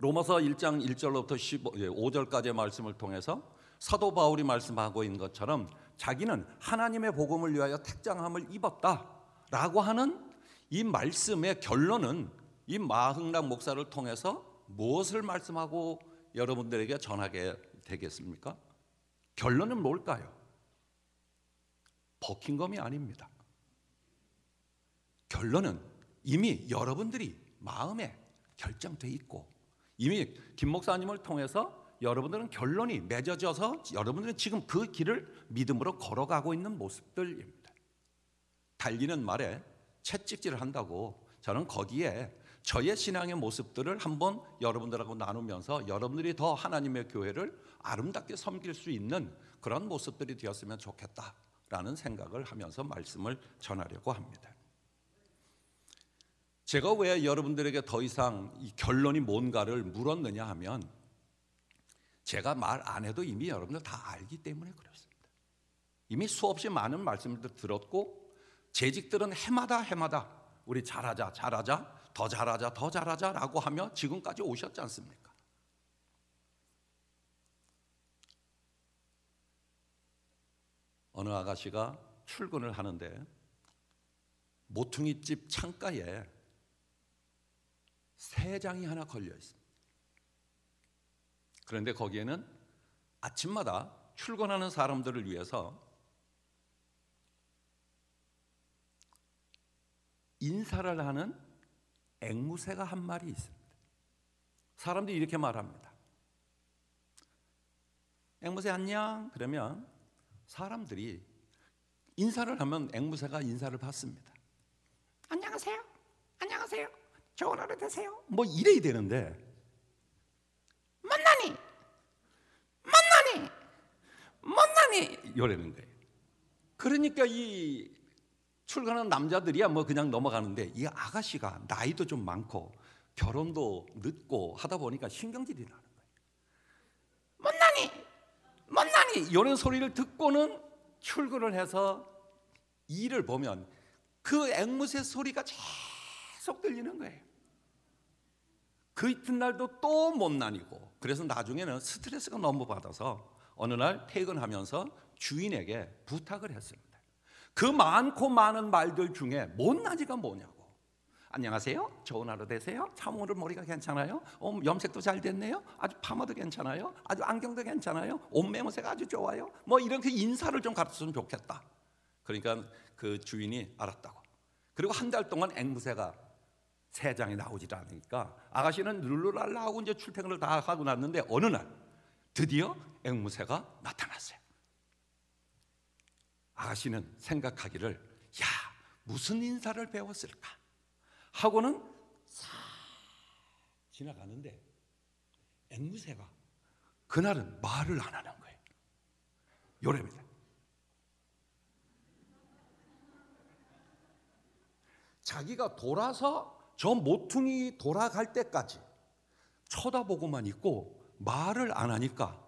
로마서 1장 1절로부터 5절까지의 말씀을 통해서 사도 바울이 말씀하고 있는 것처럼 자기는 하나님의 복음을 위하여 택장함을 입었다라고 하는 이 말씀의 결론은 이 마흥락 목사를 통해서 무엇을 말씀하고 여러분들에게 전하게 되겠습니까? 결론은 뭘까요? 버킹엄이 아닙니다. 결론은 이미 여러분들이 마음에 결정돼 있고 이미 김 목사님을 통해서 여러분들은 결론이 맺어져서 여러분들은 지금 그 길을 믿음으로 걸어가고 있는 모습들입니다. 달리는 말에 채찍질을 한다고 저는 거기에 저의 신앙의 모습들을 한번 여러분들하고 나누면서 여러분들이 더 하나님의 교회를 아름답게 섬길 수 있는 그런 모습들이 되었으면 좋겠다라는 생각을 하면서 말씀을 전하려고 합니다. 제가 왜 여러분들에게 더 이상 이 결론이 뭔가를 물었느냐 하면 제가 말 안 해도 이미 여러분들 다 알기 때문에 그렇습니다. 이미 수없이 많은 말씀들 들었고 재직들은 해마다 우리 잘하자 더 잘하자라고 하며 지금까지 오셨지 않습니까? 어느 아가씨가 출근을 하는데 모퉁이집 창가에 새 장이 하나 걸려 있습니다. 그런데 거기에는 아침마다 출근하는 사람들을 위해서 인사를 하는 앵무새가 한 마리 있습니다. 사람들이 이렇게 말합니다. 앵무새 안녕. 그러면 사람들이 인사를 하면 앵무새가 인사를 받습니다. 안녕하세요. 좋은 하루 되세요. 뭐 이래야 되는데 못나니 이러는 거예요. 그러니까 이 출근하는 남자들이야 뭐 그냥 넘어가는데 이 아가씨가 나이도 좀 많고 결혼도 늦고 하다 보니까 신경질이 나는 거예요. 못나니 이런 소리를 듣고는 출근을 해서 일을 보면 그 앵무새 소리가 계속 들리는 거예요. 그 이튿날도 또 못난이고 그래서 나중에는 스트레스가 너무 받아서 어느 날 퇴근하면서 주인에게 부탁을 했습니다. 그 많고 많은 말들 중에 못난이가 뭐냐고. 안녕하세요. 좋은 하루 되세요. 참 오늘 머리가 괜찮아요. 염색도 잘 됐네요. 아주 파마도 괜찮아요. 아주 안경도 괜찮아요. 옷매무새가 아주 좋아요. 뭐 이렇게 인사를 좀 가르쳤으면 좋겠다. 그러니까 그 주인이 알았다고. 그리고 한 달 동안 앵무새가 새 장이 나오질 않으니까 아가씨는 룰루랄라 하고 이제 출퇴근을 다 하고 났는데 어느 날 드디어 앵무새가 나타났어요. 아가씨는 생각하기를 야 무슨 인사를 배웠을까 하고는 싹 지나가는데 앵무새가 그날은 말을 안 하는 거예요. 요랍니다. 자기가 돌아서 저 모퉁이 돌아갈 때까지 쳐다보고만 있고 말을 안 하니까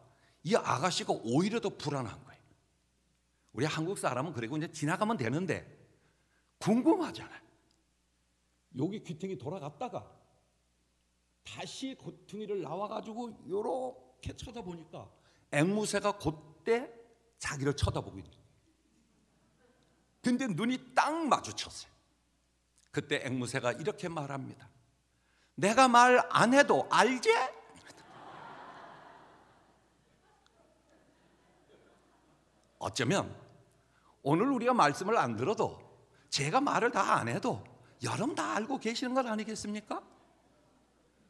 이 아가씨가 오히려 더 불안한 거예요. 우리 한국 사람은 그리고 이제 지나가면 되는데 궁금하잖아요. 여기 귀퉁이 돌아갔다가 다시 귀퉁이를 나와가지고 이렇게 쳐다보니까 앵무새가 그때 자기를 쳐다보고 있는 거예요. 근데 눈이 딱 마주쳤어요. 그때 앵무새가 이렇게 말합니다. 내가 말 안 해도 알지? 어쩌면 오늘 우리가 말씀을 안 들어도 제가 말을 다 안 해도 여러분 다 알고 계시는 것 아니겠습니까?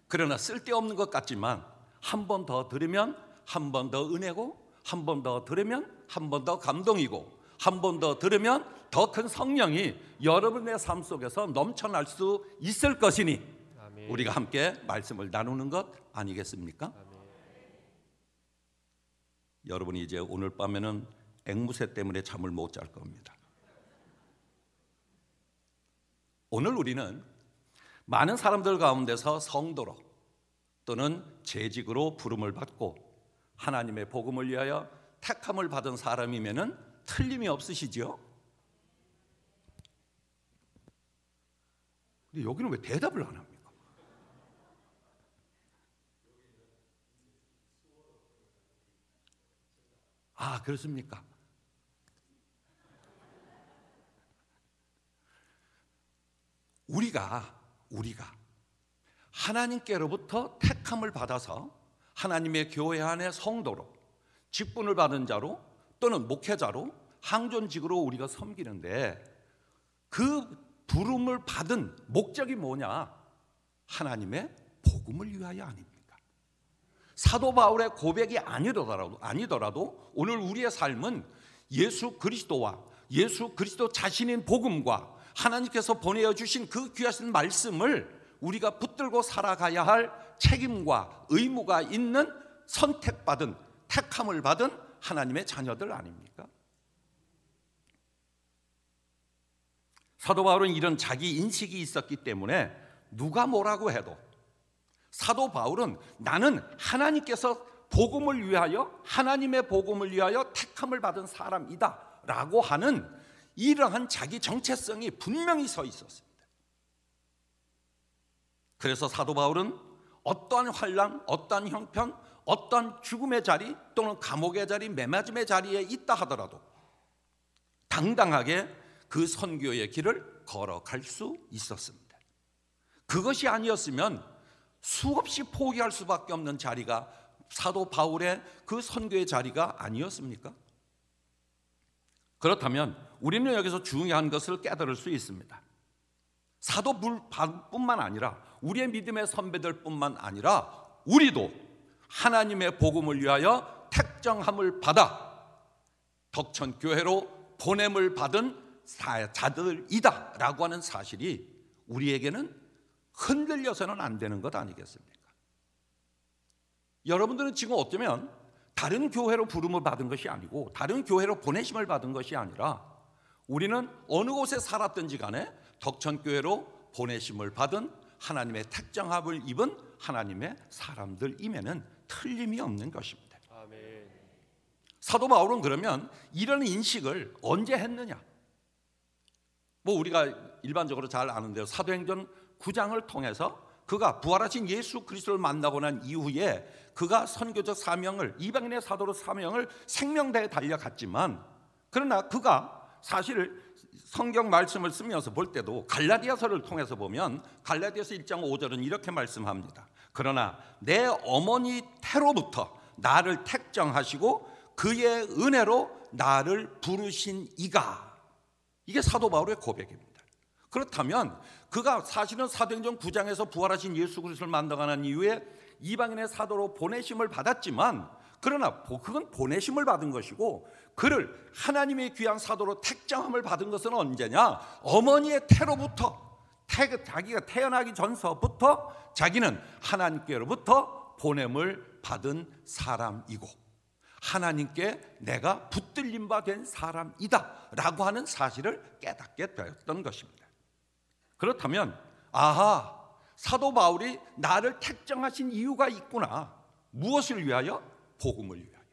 그러나 쓸데없는 것 같지만 한 번 더 들으면 한 번 더 은혜고 한 번 더 들으면 한 번 더 감동이고 한 번 더 들으면 더 큰 성령이 여러분의 삶 속에서 넘쳐날 수 있을 것이니 아멘. 우리가 함께 말씀을 나누는 것 아니겠습니까? 아멘. 여러분이 이제 오늘 밤에는 앵무새 때문에 잠을 못 잘 겁니다. 오늘 우리는 많은 사람들 가운데서 성도로 또는 재직으로 부름을 받고 하나님의 복음을 위하여 택함을 받은 사람이면은 틀림이 없으시죠? 근데 여기는 왜 대답을 안 합니까? 그렇습니까? 우리가 하나님께로부터 택함을 받아서 하나님의 교회 안의 성도로, 직분을 받은 자로 또는 목회자로 항존직으로 우리가 섬기는데, 그 부름을 받은 목적이 뭐냐? 하나님의 복음을 위하여 아닙니까? 사도 바울의 고백이 아니더라도 오늘 우리의 삶은 예수 그리스도와 예수 그리스도 자신인 복음과 하나님께서 보내어 주신 그 귀하신 말씀을 우리가 붙들고 살아가야 할 책임과 의무가 있는, 선택받은, 택함을 받은 하나님의 자녀들 아닙니까? 사도 바울은 이런 자기 인식이 있었기 때문에 누가 뭐라고 해도 사도 바울은 나는 하나님께서 복음을 위하여, 하나님의 복음을 위하여 택함을 받은 사람이다 라고 하는 이러한 자기 정체성이 분명히 서 있었습니다. 그래서 사도 바울은 어떠한 환난, 어떠한 형편, 어떠한 죽음의 자리 또는 감옥의 자리, 매맞음의 자리에 있다 하더라도 당당하게 그 선교의 길을 걸어갈 수 있었습니다. 그것이 아니었으면 수없이 포기할 수밖에 없는 자리가 사도 바울의 그 선교의 자리가 아니었습니까? 그렇다면 우리는 여기서 중요한 것을 깨달을 수 있습니다. 사도 바울뿐만 아니라 우리의 믿음의 선배들뿐만 아니라 우리도 하나님의 복음을 위하여 택정함을 받아 덕천교회로 보냄을 받은 자들이다 라고 하는 사실이 우리에게는 흔들려서는 안 되는 것 아니겠습니까? 여러분들은 지금 어쩌면 다른 교회로 부름을 받은 것이 아니고 다른 교회로 보내심을 받은 것이 아니라 우리는 어느 곳에 살았든지 간에 덕천교회로 보내심을 받은 하나님의 택정함을 입은 하나님의 사람들임에는 틀림이 없는 것입니다. 아멘. 사도 바울은 그러면 이런 인식을 언제 했느냐? 우리가 일반적으로 잘 아는 대로 사도행전 9장을 통해서 그가 부활하신 예수 그리스도를 만나고 난 이후에 그가 선교적 사명을, 이방인의 사도로 사명을 생명대에 달려갔지만, 그러나 그가 사실 성경 말씀을 쓰면서 볼 때도 갈라디아서를 통해서 보면 갈라디아서 1장 5절은 이렇게 말씀합니다. 그러나 내 어머니 태로부터 나를 택정하시고 그의 은혜로 나를 부르신 이가, 이게 사도 바울의 고백입니다. 그렇다면 그가 사실은 사도행전 9장에서 부활하신 예수 그리스도를 만나가는 이후에 이방인의 사도로 보내심을 받았지만, 그러나 그건 보내심을 받은 것이고 그를 하나님의 귀한 사도로 택정함을 받은 것은 언제냐? 어머니의 태로부터, 자기가 태어나기 전서부터 자기는 하나님께로부터 보냄을 받은 사람이고 하나님께 내가 붙들림 바 된 사람이다 라고 하는 사실을 깨닫게 되었던 것입니다. 그렇다면 아하, 사도 바울이 나를 택정하신 이유가 있구나. 무엇을 위하여? 복음을 위하여.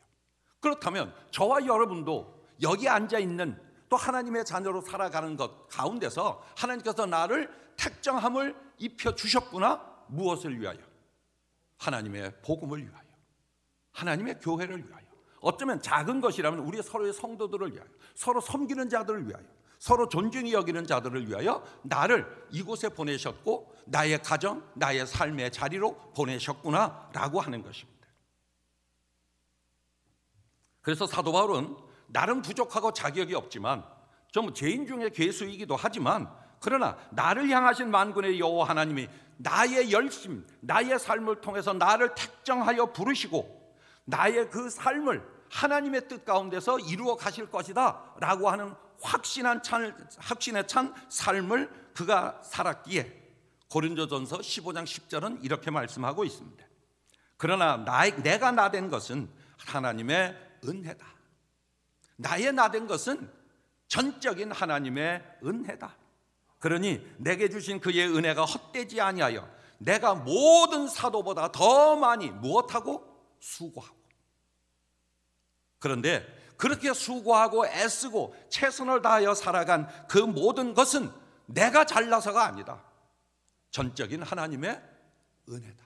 그렇다면 저와 여러분도 여기 앉아있는, 또 하나님의 자녀로 살아가는 것 가운데서 하나님께서 나를 택정함을 입혀주셨구나. 무엇을 위하여? 하나님의 복음을 위하여, 하나님의 교회를 위하여. 어쩌면 작은 것이라면 우리 서로의 성도들을 위하여, 서로 섬기는 자들을 위하여, 서로 존중히 여기는 자들을 위하여 나를 이곳에 보내셨고 나의 가정, 나의 삶의 자리로 보내셨구나 라고 하는 것입니다. 그래서 사도 바울은 나름 부족하고 자격이 없지만, 좀 죄인 중에 괴수이기도 하지만, 그러나 나를 향하신 만군의 여호와 하나님이 나의 열심, 나의 삶을 통해서 나를 택정하여 부르시고 나의 그 삶을 하나님의 뜻 가운데서 이루어 가실 것이다 라고 하는 확신에 찬 삶을 그가 살았기에 고린도전서 15장 10절은 이렇게 말씀하고 있습니다. 그러나 내가 나된 것은 하나님의 은혜다. 나의 나된 것은 전적인 하나님의 은혜다. 그러니 내게 주신 그의 은혜가 헛되지 아니하여 내가 모든 사도보다 더 많이 무엇하고? 수고하고. 그런데 그렇게 수고하고 애쓰고 최선을 다하여 살아간 그 모든 것은 내가 잘나서가 아니다. 전적인 하나님의 은혜다.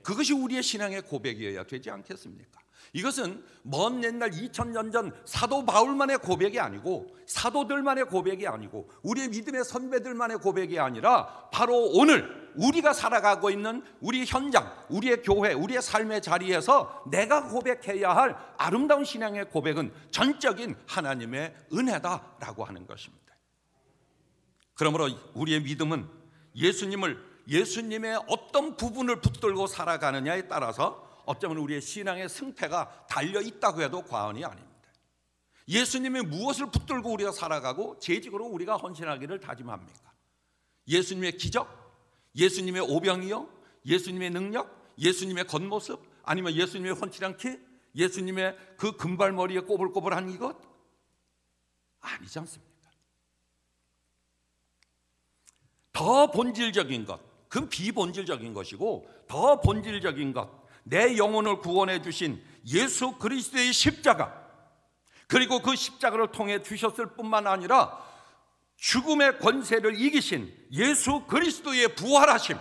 그것이 우리의 신앙의 고백이어야 되지 않겠습니까? 이것은 먼 옛날 2000년 전 사도 바울만의 고백이 아니고, 사도들만의 고백이 아니고, 우리의 믿음의 선배들만의 고백이 아니라 바로 오늘 우리가 살아가고 있는 우리 현장, 우리의 교회, 우리의 삶의 자리에서 내가 고백해야 할 아름다운 신앙의 고백은 전적인 하나님의 은혜다라고 하는 것입니다. 그러므로 우리의 믿음은 예수님의 어떤 부분을 붙들고 살아가느냐에 따라서 어쩌면 우리의 신앙의 승패가 달려 있다고 해도 과언이 아닙니다. 예수님이 무엇을 붙들고 우리가 살아가고 재직으로 우리가 헌신하기를 다짐합니까? 예수님의 기적? 예수님의 오병이어? 예수님의 능력? 예수님의 겉모습? 아니면 예수님의 훤칠한 키? 예수님의 그 금발머리에 꼬불꼬불한 이것? 아니지 않습니까? 더 본질적인 것, 그건 비본질적인 것이고, 더 본질적인 것, 내 영혼을 구원해 주신 예수 그리스도의 십자가, 그리고 그 십자가를 통해 주셨을 뿐만 아니라 죽음의 권세를 이기신 예수 그리스도의 부활하심,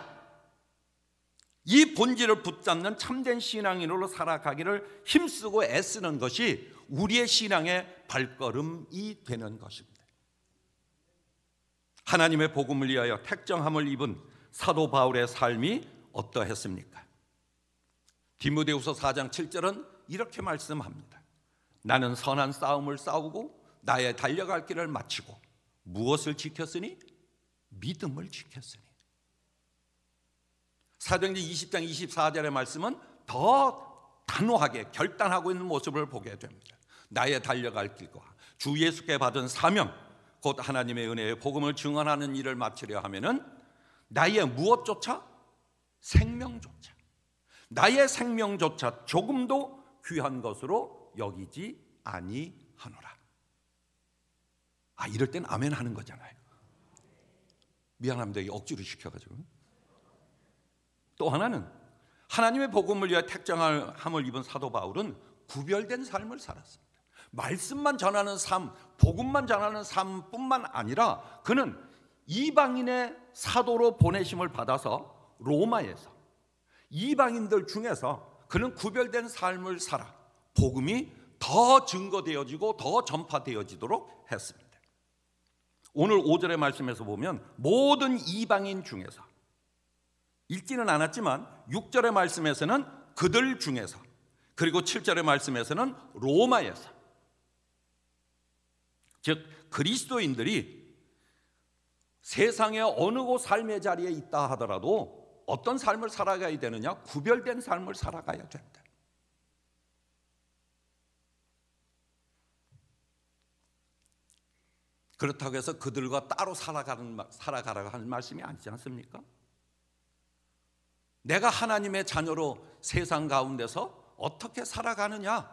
이 본질을 붙잡는 참된 신앙인으로 살아가기를 힘쓰고 애쓰는 것이 우리의 신앙의 발걸음이 되는 것입니다. 하나님의 복음을 위하여 택정함을 입은 사도 바울의 삶이 어떠했습니까? 디모데후서 4장 7절은 이렇게 말씀합니다. 나는 선한 싸움을 싸우고 나의 달려갈 길을 마치고 무엇을 지켰으니? 믿음을 지켰으니. 사도행전 20장 24절의 말씀은 더 단호하게 결단하고 있는 모습을 보게 됩니다. 나의 달려갈 길과 주 예수께 받은 사명, 곧 하나님의 은혜의 복음을 증언하는 일을 마치려 하면은 나의 무엇조차? 생명조차, 나의 생명조차 조금도 귀한 것으로 여기지 아니하노라. 이럴 땐 아멘 하는 거잖아요. 미안합니다. 억지로 시켜가지고. 또 하나는 하나님의 복음을 위해 택정함을 입은 사도 바울은 구별된 삶을 살았습니다. 말씀만 전하는 삶, 복음만 전하는 삶뿐만 아니라 그는 이방인의 사도로 보내심을 받아서 로마에서 이방인들 중에서 그는 구별된 삶을 살아 복음이 더 증거되어지고 더 전파되어지도록 했습니다. 오늘 5절의 말씀에서 보면 모든 이방인 중에서, 읽지는 않았지만 6절의 말씀에서는 그들 중에서, 그리고 7절의 말씀에서는 로마에서, 즉 그리스도인들이 세상의 어느 곳 삶의 자리에 있다 하더라도 어떤 삶을 살아가야 되느냐? 구별된 삶을 살아가야 된다. 그렇다고 해서 그들과 따로 살아가라고 하는 말씀이 아니지 않습니까? 내가 하나님의 자녀로 세상 가운데서 어떻게 살아가느냐?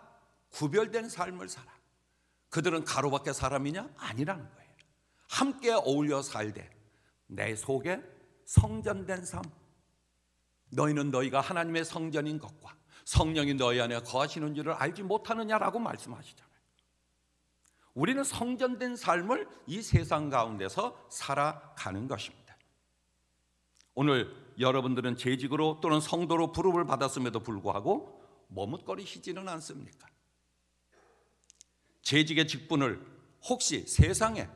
구별된 삶을 살아. 그들은 가로밖에 사람이냐? 아니라는 거예요. 함께 어울려 살되 내 속에 성전된 삶, 너희는 너희가 하나님의 성전인 것과 성령이 너희 안에 거하시는 줄을 알지 못하느냐라고 말씀하시잖아요. 우리는 성전된 삶을 이 세상 가운데서 살아가는 것입니다. 오늘 여러분들은 재직으로 또는 성도로 부름을 받았음에도 불구하고 머뭇거리시지는 않습니까? 재직의 직분을 혹시 세상에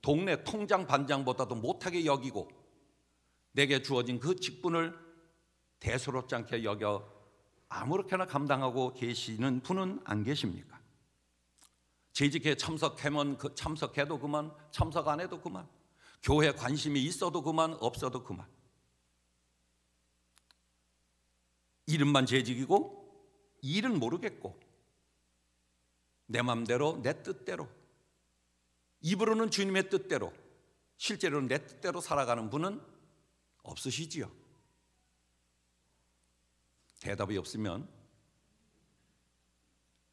동네 통장 반장보다도 못하게 여기고 내게 주어진 그 직분을 대수롭지 않게 여겨 아무렇게나 감당하고 계시는 분은 안 계십니까? 재직에 참석하면 참석해도 그만, 참석 안 해도 그만, 교회 관심이 있어도 그만, 없어도 그만. 이름만 재직이고 일은 모르겠고 내 맘대로 내 뜻대로, 입으로는 주님의 뜻대로 실제로는 내 뜻대로 살아가는 분은 없으시지요? 대답이 없으면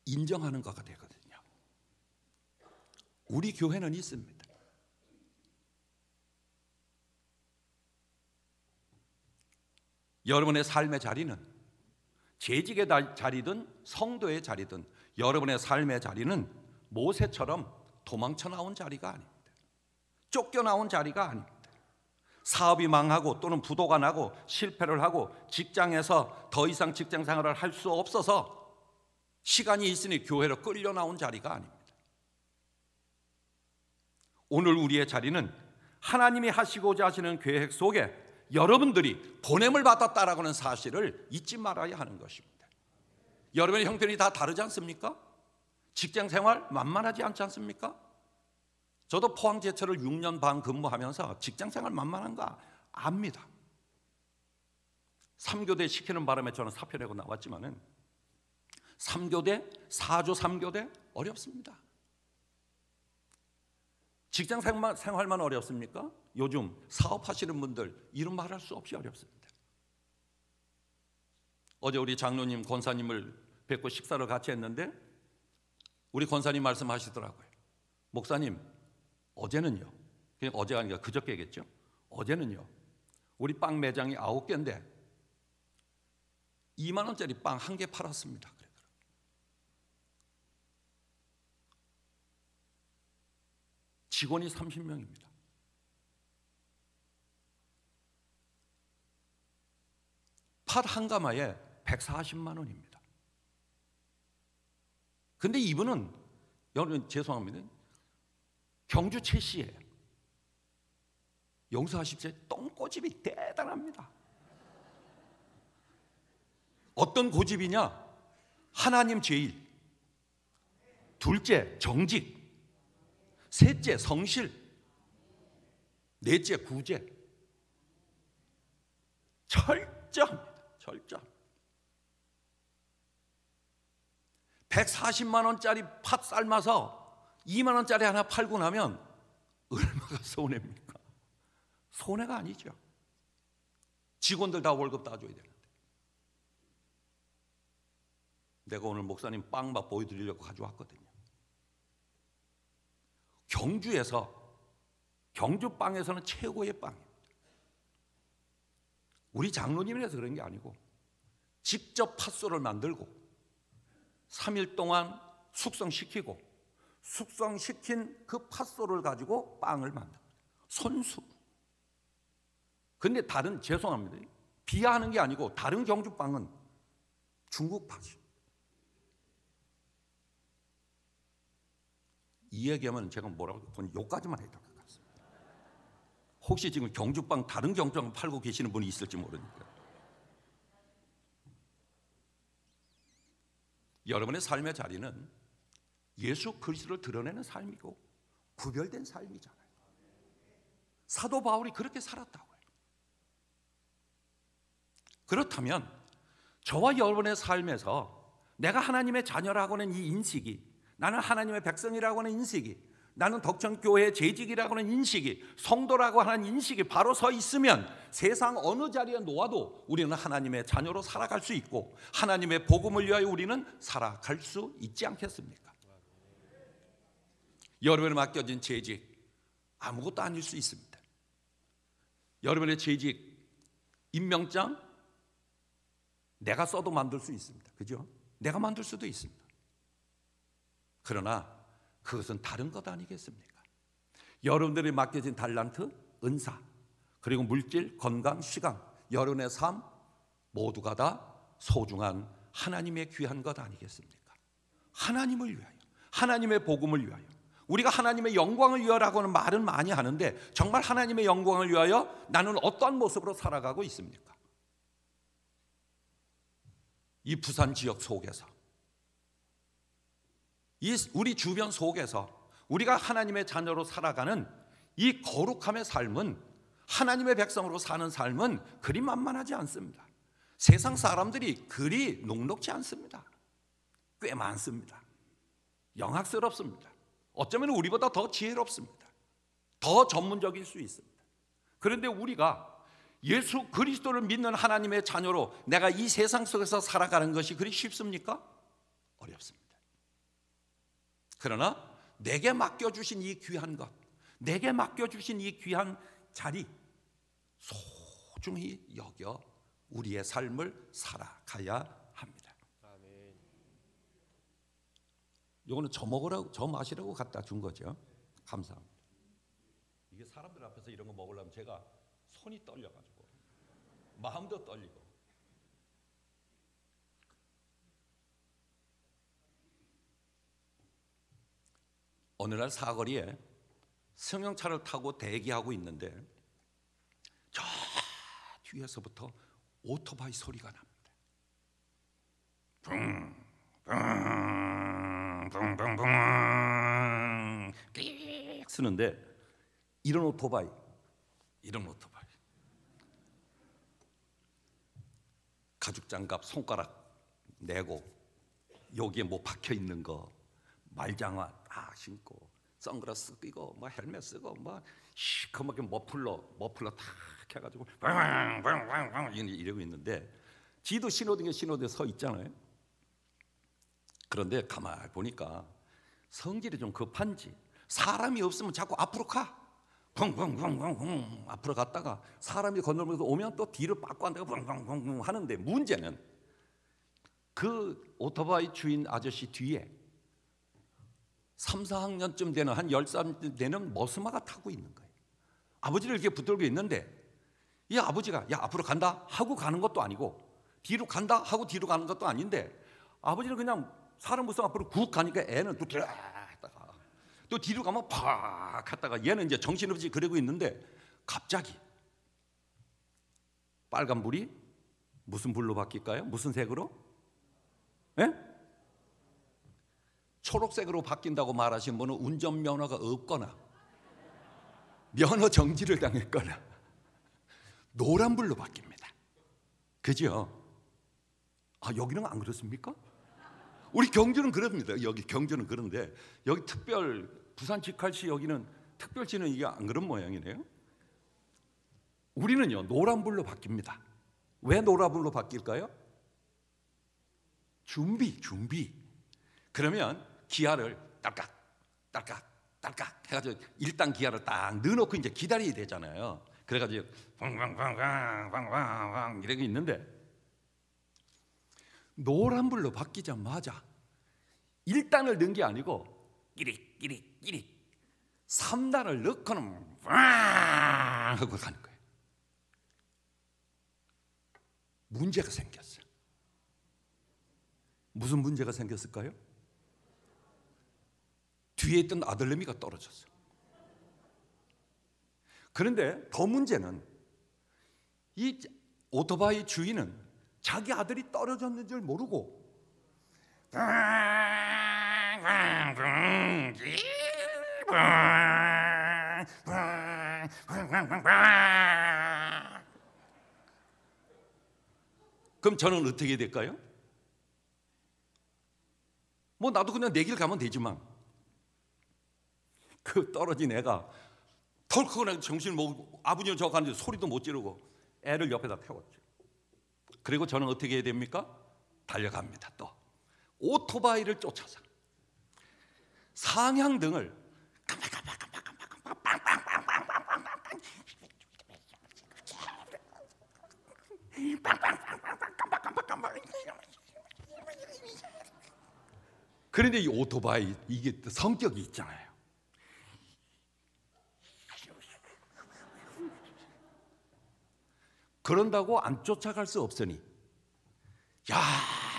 인정하는 거가 되거든요. 우리 교회는 있습니다. 여러분의 삶의 자리는 재직의 자리든 성도의 자리든 여러분의 삶의 자리는 모세처럼 도망쳐 나온 자리가 아닙니다. 쫓겨나온 자리가 아닙니다. 사업이 망하고 또는 부도가 나고 실패를 하고 직장에서 더 이상 직장 생활을 할 수 없어서 시간이 있으니 교회로 끌려 나온 자리가 아닙니다. 오늘 우리의 자리는 하나님이 하시고자 하시는 계획 속에 여러분들이 보냄을 받았다라고 하는 사실을 잊지 말아야 하는 것입니다. 여러분의 형편이 다 다르지 않습니까? 직장 생활 만만하지 않지 않습니까? 저도 포항제철을 6년 반 근무하면서 직장 생활 만만한가 압니다. 3교대 시키는 바람에 저는 사표 내고 나왔지만은 3교대, 4조 3교대 어렵습니다. 직장 생활만 어렵습니까? 요즘 사업하시는 분들 이런 말 할 수 없이 어렵습니다. 어제 우리 장로님, 권사님을 뵙고 식사를 같이 했는데 우리 권사님 말씀하시더라고요. 목사님, 어제는요, 그냥 어제가 아니라 그저께겠죠. 어제는요, 우리 빵 매장이 9개인데 2만 원짜리 빵 1개 팔았습니다. 그러더라고요. 직원이 30명입니다. 팥 한 가마에 140만 원입니다. 근데 이분은, 여러분 죄송합니다, 경주 최씨예요. 용서하십시오. 똥꼬집이 대단합니다. 어떤 고집이냐? 하나님 제일, 둘째 정직, 셋째 성실, 넷째 구제. 철저합니다. 철저. 140만 원짜리 팥 삶아서 2만 원짜리 하나 팔고 나면 얼마가 손해입니까? 손해가 아니죠. 직원들 다 월급 다 줘야 되는데. 내가 오늘 목사님 빵 맛 보여드리려고 가져왔거든요. 경주 빵에서는 최고의 빵입니다. 우리 장로님이라서 그런 게 아니고 직접 팥소를 만들고 3일 동안 숙성시키고 숙성시킨 그 팥소를 가지고 빵을 만듭니다. 손수. 근데 죄송합니다, 비하하는 게 아니고 다른 경주 빵은 중국 팥이에요. 이 얘기하면 제가 뭐라고 욕까지만 해도 될 것 같습니다. 혹시 지금 경주빵 다른 경주빵 팔고 계시는 분이 있을지 모르니까. 여러분의 삶의 자리는 예수 그리스도를 드러내는 삶이고 구별된 삶이잖아요. 사도 바울이 그렇게 살았다고요. 그렇다면 저와 여러분의 삶에서 내가 하나님의 자녀라고 하는 이 인식이, 나는 하나님의 백성이라고 하는 인식이, 나는 덕천교회의 재직이라고 하는 인식이, 성도라고 하는 인식이 바로 서 있으면 세상 어느 자리에 놓아도 우리는 하나님의 자녀로 살아갈 수 있고 하나님의 복음을 위하여 우리는 살아갈 수 있지 않겠습니까? 여러분에 맡겨진 재직 아무것도 아닐 수 있습니다. 여러분의 재직 임명장 내가 써도 만들 수 있습니다. 그죠? 내가 만들 수도 있습니다. 그러나 그것은 다른 것 아니겠습니까? 여러분들이 맡겨진 달란트, 은사, 그리고 물질, 건강, 시간, 여러분의 삶 모두가 다 소중한 하나님의 귀한 것 아니겠습니까? 하나님을 위하여, 하나님의 복음을 위하여, 우리가 하나님의 영광을 위하여라고는 말은 많이 하는데 정말 하나님의 영광을 위하여 나는 어떠한 모습으로 살아가고 있습니까? 이 부산 지역 속에서, 이 우리 주변 속에서 우리가 하나님의 자녀로 살아가는 이 거룩함의 삶은, 하나님의 백성으로 사는 삶은 그리 만만하지 않습니다. 세상 사람들이 그리 녹록지 않습니다. 꽤 많습니다. 영악스럽습니다. 어쩌면 우리보다 더 지혜롭습니다. 더 전문적일 수 있습니다. 그런데 우리가 예수 그리스도를 믿는 하나님의 자녀로 내가 이 세상 속에서 살아가는 것이 그리 쉽습니까? 어렵습니다. 그러나 내게 맡겨주신 이 귀한 것, 내게 맡겨주신 이 귀한 자리 소중히 여겨 우리의 삶을 살아가야 합니다. 아멘. 이거는 저 먹으라고, 저 마시라고 갖다 준 거죠. 감사합니다. 이게 사람들 앞에서 이런 거 먹으려면 제가 손이 떨려가지고 마음도 떨리고. 어느 날 사거리에 승용차를 타고 대기하고 있는데 저 뒤에서부터 오토바이 소리가 납니다. 붕붕붕붕붕붕 끽 쓰는데 이런 오토바이 가죽장갑 손가락 내고 여기에 뭐 박혀 있는 거 말장화 딱 신고 선글라스 끼고 뭐 헬멧 쓰고 뭐 시커멓게 머플러 탁 해가지고 빵빵빵빵 이러고 있는데 지도 신호등에 서 있잖아요. 그런데 가만히 보니까 성질이 좀 급한지 사람이 없으면 자꾸 앞으로 가. 붕붕붕붕붕 앞으로 갔다가 사람이 건너면서 오면 또 뒤로 빠꾸 한다고 붕붕붕붕 하는데 문제는 그 오토바이 주인 아저씨 뒤에 3, 4학년쯤 되는 한 10살 되는 머스마가 타고 있는 거예요. 아버지를 이렇게 붙들고 있는데 이 아버지가 야 앞으로 간다 하고 가는 것도 아니고 뒤로 간다 하고 뒤로 가는 것도 아닌데 아버지는 그냥 사람 무슨 앞으로 국 가니까 애는 또 들어갔다가 또 뒤로 가면 팍 갔다가 얘는 이제 정신없이 그러고 있는데 갑자기 빨간 불이 무슨 불로 바뀔까요? 무슨 색으로? 예? 초록색으로 바뀐다고 말하신 분은 운전면허가 없거나 면허 정지를 당했거나 노란불로 바뀝니다. 그죠? 아, 여기는 안 그렇습니까? 우리 경주는 그럽니다. 여기 경주는 그런데 여기 특별 부산 직할시 여기는 특별시는 이게 안 그런 모양이네요. 우리는요 노란불로 바뀝니다. 왜 노란불로 바뀔까요? 준비. 그러면 기아를 딸깍 해가지고 1단 기아를 딱 넣어놓고 이제 기다려야 되잖아요. 그래가지고 황 이렇게 있는데 노란불로 바뀌자마자 1단을 넣은 게 아니고 끼릭 3단을 넣고는 황 하고 가는 거예요. 문제가 생겼어요. 무슨 문제가 생겼을까요? 뒤에 있던 아들내미가 떨어졌어. 그런데 더 문제는 이 오토바이 주인은 자기 아들이 떨어졌는 줄 모르고 그럼 저는 어떻게 해야 될까요? 뭐 나도 그냥 내 길 가면 되지만 그 떨어진 애가 덜컥 정신을 못 아버지는 저 가는데 소리도 못 지르고 애를 옆에다 태웠죠. 그리고 저는 어떻게 해야 됩니까? 달려갑니다. 또 오토바이를 쫓아서 상향등을 그런데 이 오토바이 이게 성격이 있잖아요. 그런다고 안 쫓아갈 수 없으니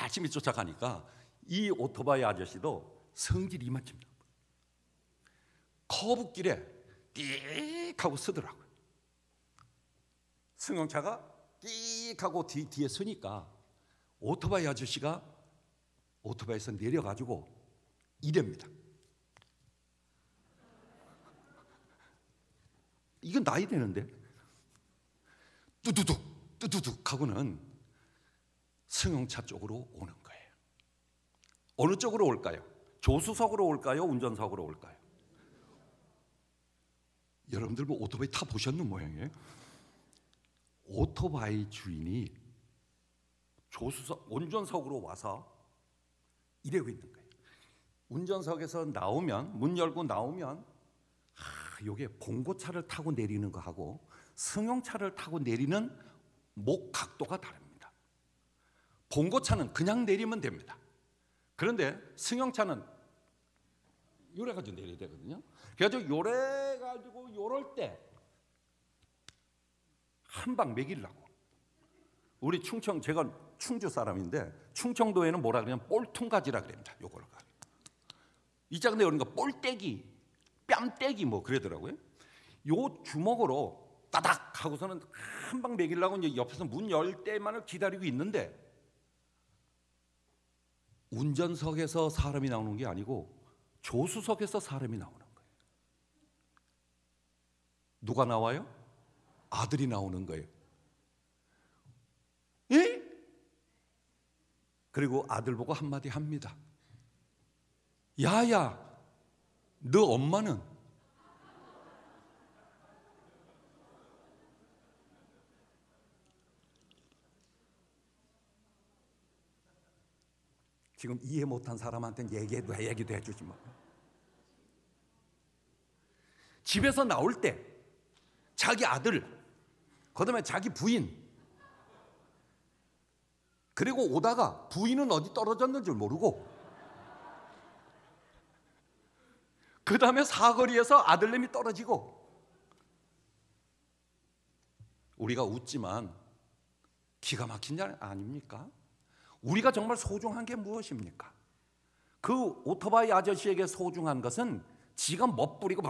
열심히 쫓아가니까 이 오토바이 아저씨도 성질이 이만칩니다. 커브길에 띡 하고 서더라고요. 승용차가 띡 하고 뒤에 서니까 오토바이 아저씨가 오토바이에서 내려가지고 이랍니다. 이건 나야 되는데 뚜두둑 하고는 승용차 쪽으로 오는 거예요. 어느 쪽으로 올까요? 조수석으로 올까요? 운전석으로 올까요? 여러분들 뭐 오토바이 타보셨는 모양이에요. 오토바이 주인이 운전석으로 와서 이러고 있는 거예요. 운전석에서 나오면 문 열고 나오면 이게 봉고차를 타고 내리는 거하고 승용차를 타고 내리는 목 각도가 다릅니다. 봉고차는 그냥 내리면 됩니다. 그런데 승용차는 요래가지고 내려야 되거든요. 그래가지고 요래가지고 요럴 때 한 방 먹이려고 우리 제가 충주 사람인데 충청도에는 뭐라 그러냐면 볼퉁가지라 그럽니다. 요걸 이 작은데 그러니까 볼떼기 뺨때기 뭐 그러더라고요. 요 주먹으로 따닥 하고서는 한 방 먹이려고 이제 옆에서 문 열 때만을 기다리고 있는데, 운전석에서 사람이 나오는 게 아니고 조수석에서 사람이 나오는 거예요. 누가 나와요? 아들이 나오는 거예요. 예? 그리고 아들 보고 한마디 합니다. 야야, 너 엄마는? 지금 이해 못한 사람한테는 얘기도 해주지 마. 집에서 나올 때 자기 아들, 그다음에 자기 부인, 그리고 오다가 부인은 어디 떨어졌는 줄 모르고, 그 다음에 사거리에서 아들내미 떨어지고. 우리가 웃지만 기가 막힌 일 아닙니까? 우리가 정말 소중한 게 무엇입니까? 그 오토바이 아저씨에게 소중한 것은 지가 멋부리고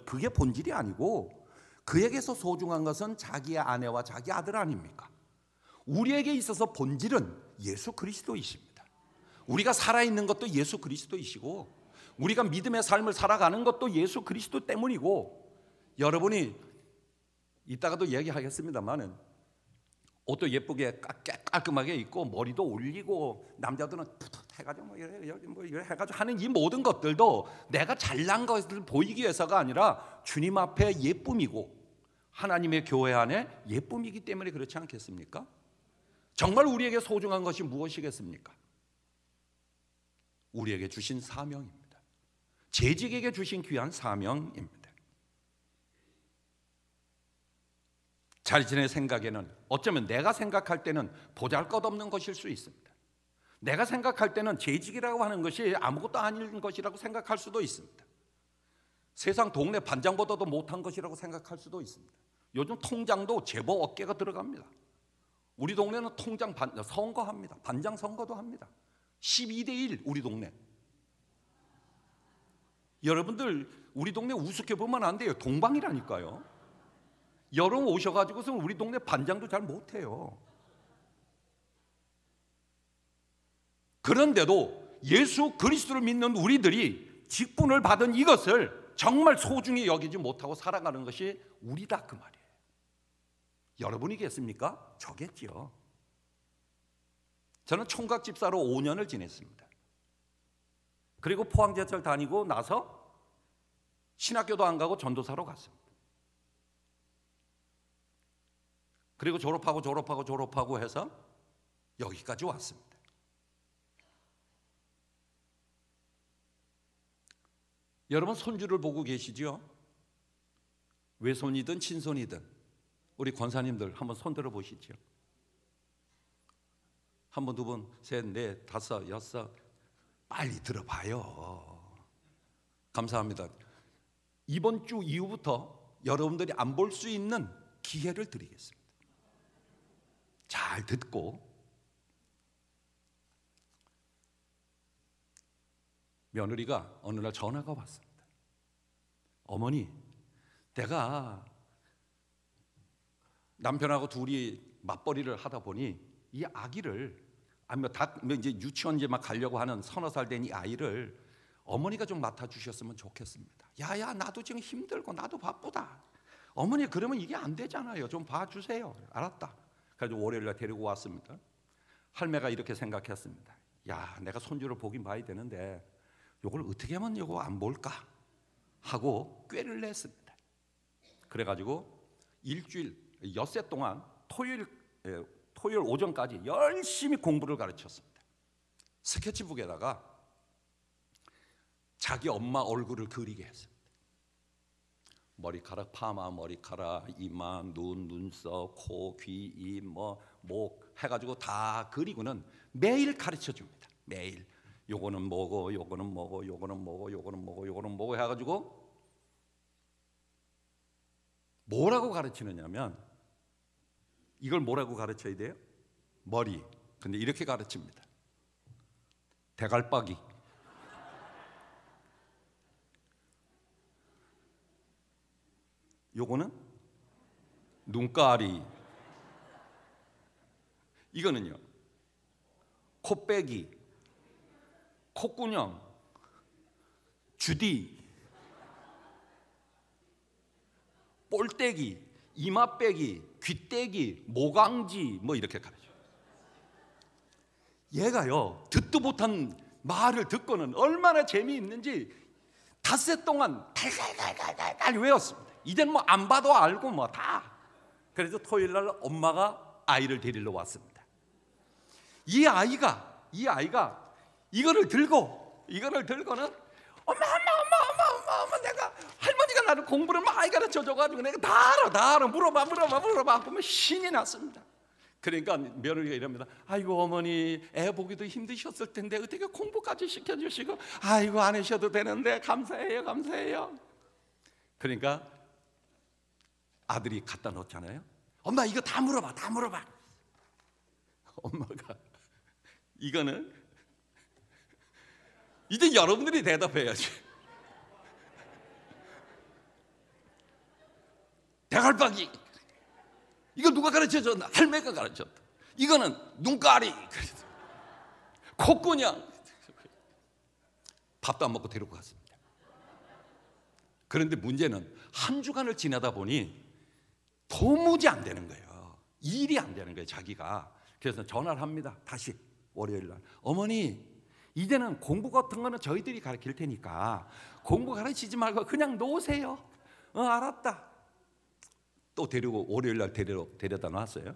그게 본질이 아니고, 그에게서 소중한 것은 자기의 아내와 자기 아들 아닙니까? 우리에게 있어서 본질은 예수 그리스도이십니다. 우리가 살아있는 것도 예수 그리스도이시고, 우리가 믿음의 삶을 살아가는 것도 예수 그리스도 때문이고, 여러분이 이따가도 얘기하겠습니다만은 옷도 예쁘게 깔끔하게 입고 머리도 올리고 남자들은 푸듯해가지고 이래 해가지고 하는 이 모든 것들도 내가 잘난 것을 보이기 위해서가 아니라 주님 앞에 예쁨이고 하나님의 교회 안에 예쁨이기 때문에 그렇지 않겠습니까? 정말 우리에게 소중한 것이 무엇이겠습니까? 우리에게 주신 사명입니다. 재직에게 주신 귀한 사명입니다. 자신의 생각에는 어쩌면 내가 생각할 때는 보잘것없는 것일 수 있습니다. 내가 생각할 때는 재직이라고 하는 것이 아무것도 아닌 것이라고 생각할 수도 있습니다. 세상 동네 반장보다도 못한 것이라고 생각할 수도 있습니다. 요즘 통장도 제법 어깨가 들어갑니다. 우리 동네는 통장 선거합니다. 반장 선거도 합니다. 12대1 우리 동네. 여러분들 우리 동네 우습게 보면 안 돼요. 동방이라니까요. 여름 오셔가지고서 우리 동네 반장도 잘 못해요. 그런데도 예수 그리스도를 믿는 우리들이 직분을 받은 이것을 정말 소중히 여기지 못하고 살아가는 것이 우리다 그 말이에요. 여러분이겠습니까? 저겠지요. 저는 총각 집사로 5년을 지냈습니다. 그리고 포항제철 다니고 나서 신학교도 안 가고 전도사로 갔습니다. 그리고 졸업하고 해서 여기까지 왔습니다. 여러분 손주를 보고 계시죠? 외손이든 친손이든 우리 권사님들 한번 손 들어 보시죠. 한 번, 두 번, 셋, 넷, 다섯, 여섯. 빨리 들어봐요. 감사합니다. 이번 주 이후부터 여러분들이 안 볼 수 있는 기회를 드리겠습니다. 잘 듣고, 며느리가 어느 날 전화가 왔습니다. 어머니, 내가 남편하고 둘이 맞벌이를 하다 보니 이 아기를 이제 유치원 이제 막 가려고 하는 서너 살 된 이 아이를 어머니가 좀 맡아주셨으면 좋겠습니다. 야야, 나도 지금 힘들고 나도 바쁘다. 어머니 그러면 이게 안 되잖아요. 좀 봐주세요. 알았다. 그래서 월요일날 데리고 왔습니다. 할매가 이렇게 생각했습니다. 야, 내가 손주를 보긴 봐야 되는데 이걸 어떻게 하면 이거 안 볼까 하고 꾀를 냈습니다. 그래가지고 일주일 엿새 동안 토요일 오전까지 열심히 공부를 가르쳤습니다. 스케치북에다가 자기 엄마 얼굴을 그리게 했습니다. 머리카락, 파마, 머리카락, 이마, 눈썹, 코, 귀, 입, 목 해가지고 다 그리고는 매일 가르쳐 줍니다. 매일 요거는 뭐고, 요거는 뭐고, 요거는 뭐고, 요거는 뭐고, 요거는 뭐고 해가지고 뭐라고 가르치느냐면, 이걸 뭐라고 가르쳐야 돼요? 머리. 근데 이렇게 가르칩니다. 대갈박이. 요거는 눈가리. 이거는요 코빼기, 콧구녕, 주디, 볼떼기, 이마빼기, 귀떼기, 모강지 뭐 이렇게 가르쳐요. 얘가요 듣도 못한 말을 듣고는 얼마나 재미있는지 닷새 동안 달달달달달 외웠습니다. 이제는 뭐 안 봐도 알고 뭐 다. 그래서 토요일 날 엄마가 아이를 데리러 왔습니다. 이 아이가 이거를 들고는 엄마 내가 할머니가 나를 공부를 많이 가르쳐 줘가지고 내가 다 알아 물어봐 그러면 신이 났습니다. 그러니까 며느리가 이럽니다. 아이고 어머니 애 보기도 힘드셨을 텐데 어떻게 공부까지 시켜주시고 아이고 안 하셔도 되는데 감사해요. 그러니까 아들이 갖다 놓잖아요. 엄마 이거 다 물어봐. 엄마가 이거는 이제 여러분들이 대답해야지. 대갈박이 이거 누가 가르쳐줬나? 할매가 가르쳤다. 이거는 눈가리, 콧구녕. 밥도 안 먹고 데리고 갔습니다. 그런데 문제는 한 주간을 지나다 보니 도무지 안 되는 거예요. 일이 안 되는 거예요 자기가. 그래서 전화를 합니다. 다시 월요일 날 어머니 이제는 공부 같은 거는 저희들이 가르칠 테니까 공부 가르치지 말고 그냥 놓으세요. 알았다. 또 데리고 월요일 날 데려다 놨어요.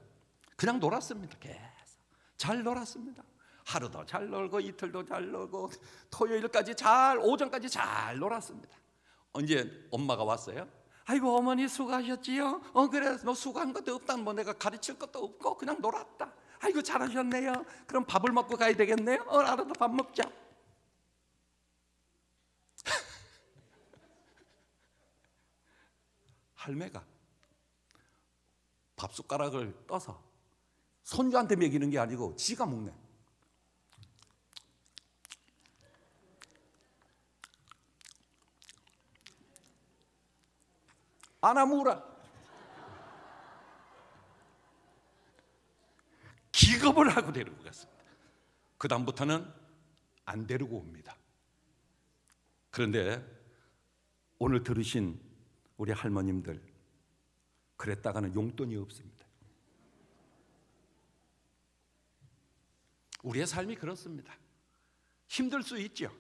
그냥 놀았습니다. 계속 잘 놀았습니다. 하루도 잘 놀고 이틀도 잘 놀고 토요일까지 오전까지 잘 놀았습니다. 언제 엄마가 왔어요? 아이고 어머니 수고하셨지요? 그래 너 수고한 것도 없다. 뭐 내가 가르칠 것도 없고 그냥 놀았다. 아이고 잘하셨네요. 그럼 밥을 먹고 가야 되겠네요. 알아서 밥 먹자. 할매가 밥 숟가락을 떠서 손주한테 먹이는 게 아니고 지가 먹네. 아나무라. 기겁을 하고 데리고 갔습니다. 그 다음부터는 안 데리고 옵니다. 그런데 오늘 들으신 우리 할머님들 그랬다가는 용돈이 없습니다. 우리의 삶이 그렇습니다. 힘들 수 있죠.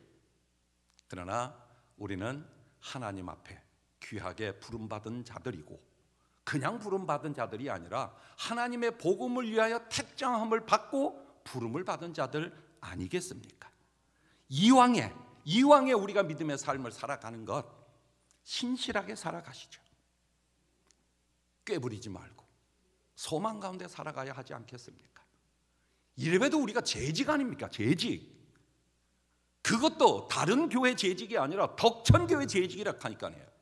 그러나 우리는 하나님 앞에 귀하게 부름받은 자들이고 그냥 부름받은 자들이 아니라 하나님의 복음을 위하여 택정함을 받고 부름을 받은 자들 아니겠습니까? 이왕에 우리가 믿음의 삶을 살아가는 것 신실하게 살아가시죠. 꾀부리지 말고 소망 가운데 살아가야 하지 않겠습니까? 이래봬도 우리가 재직 아닙니까? 재직. 그것도 다른 교회 재직이 아니라 덕천교회 재직이라 하니까요.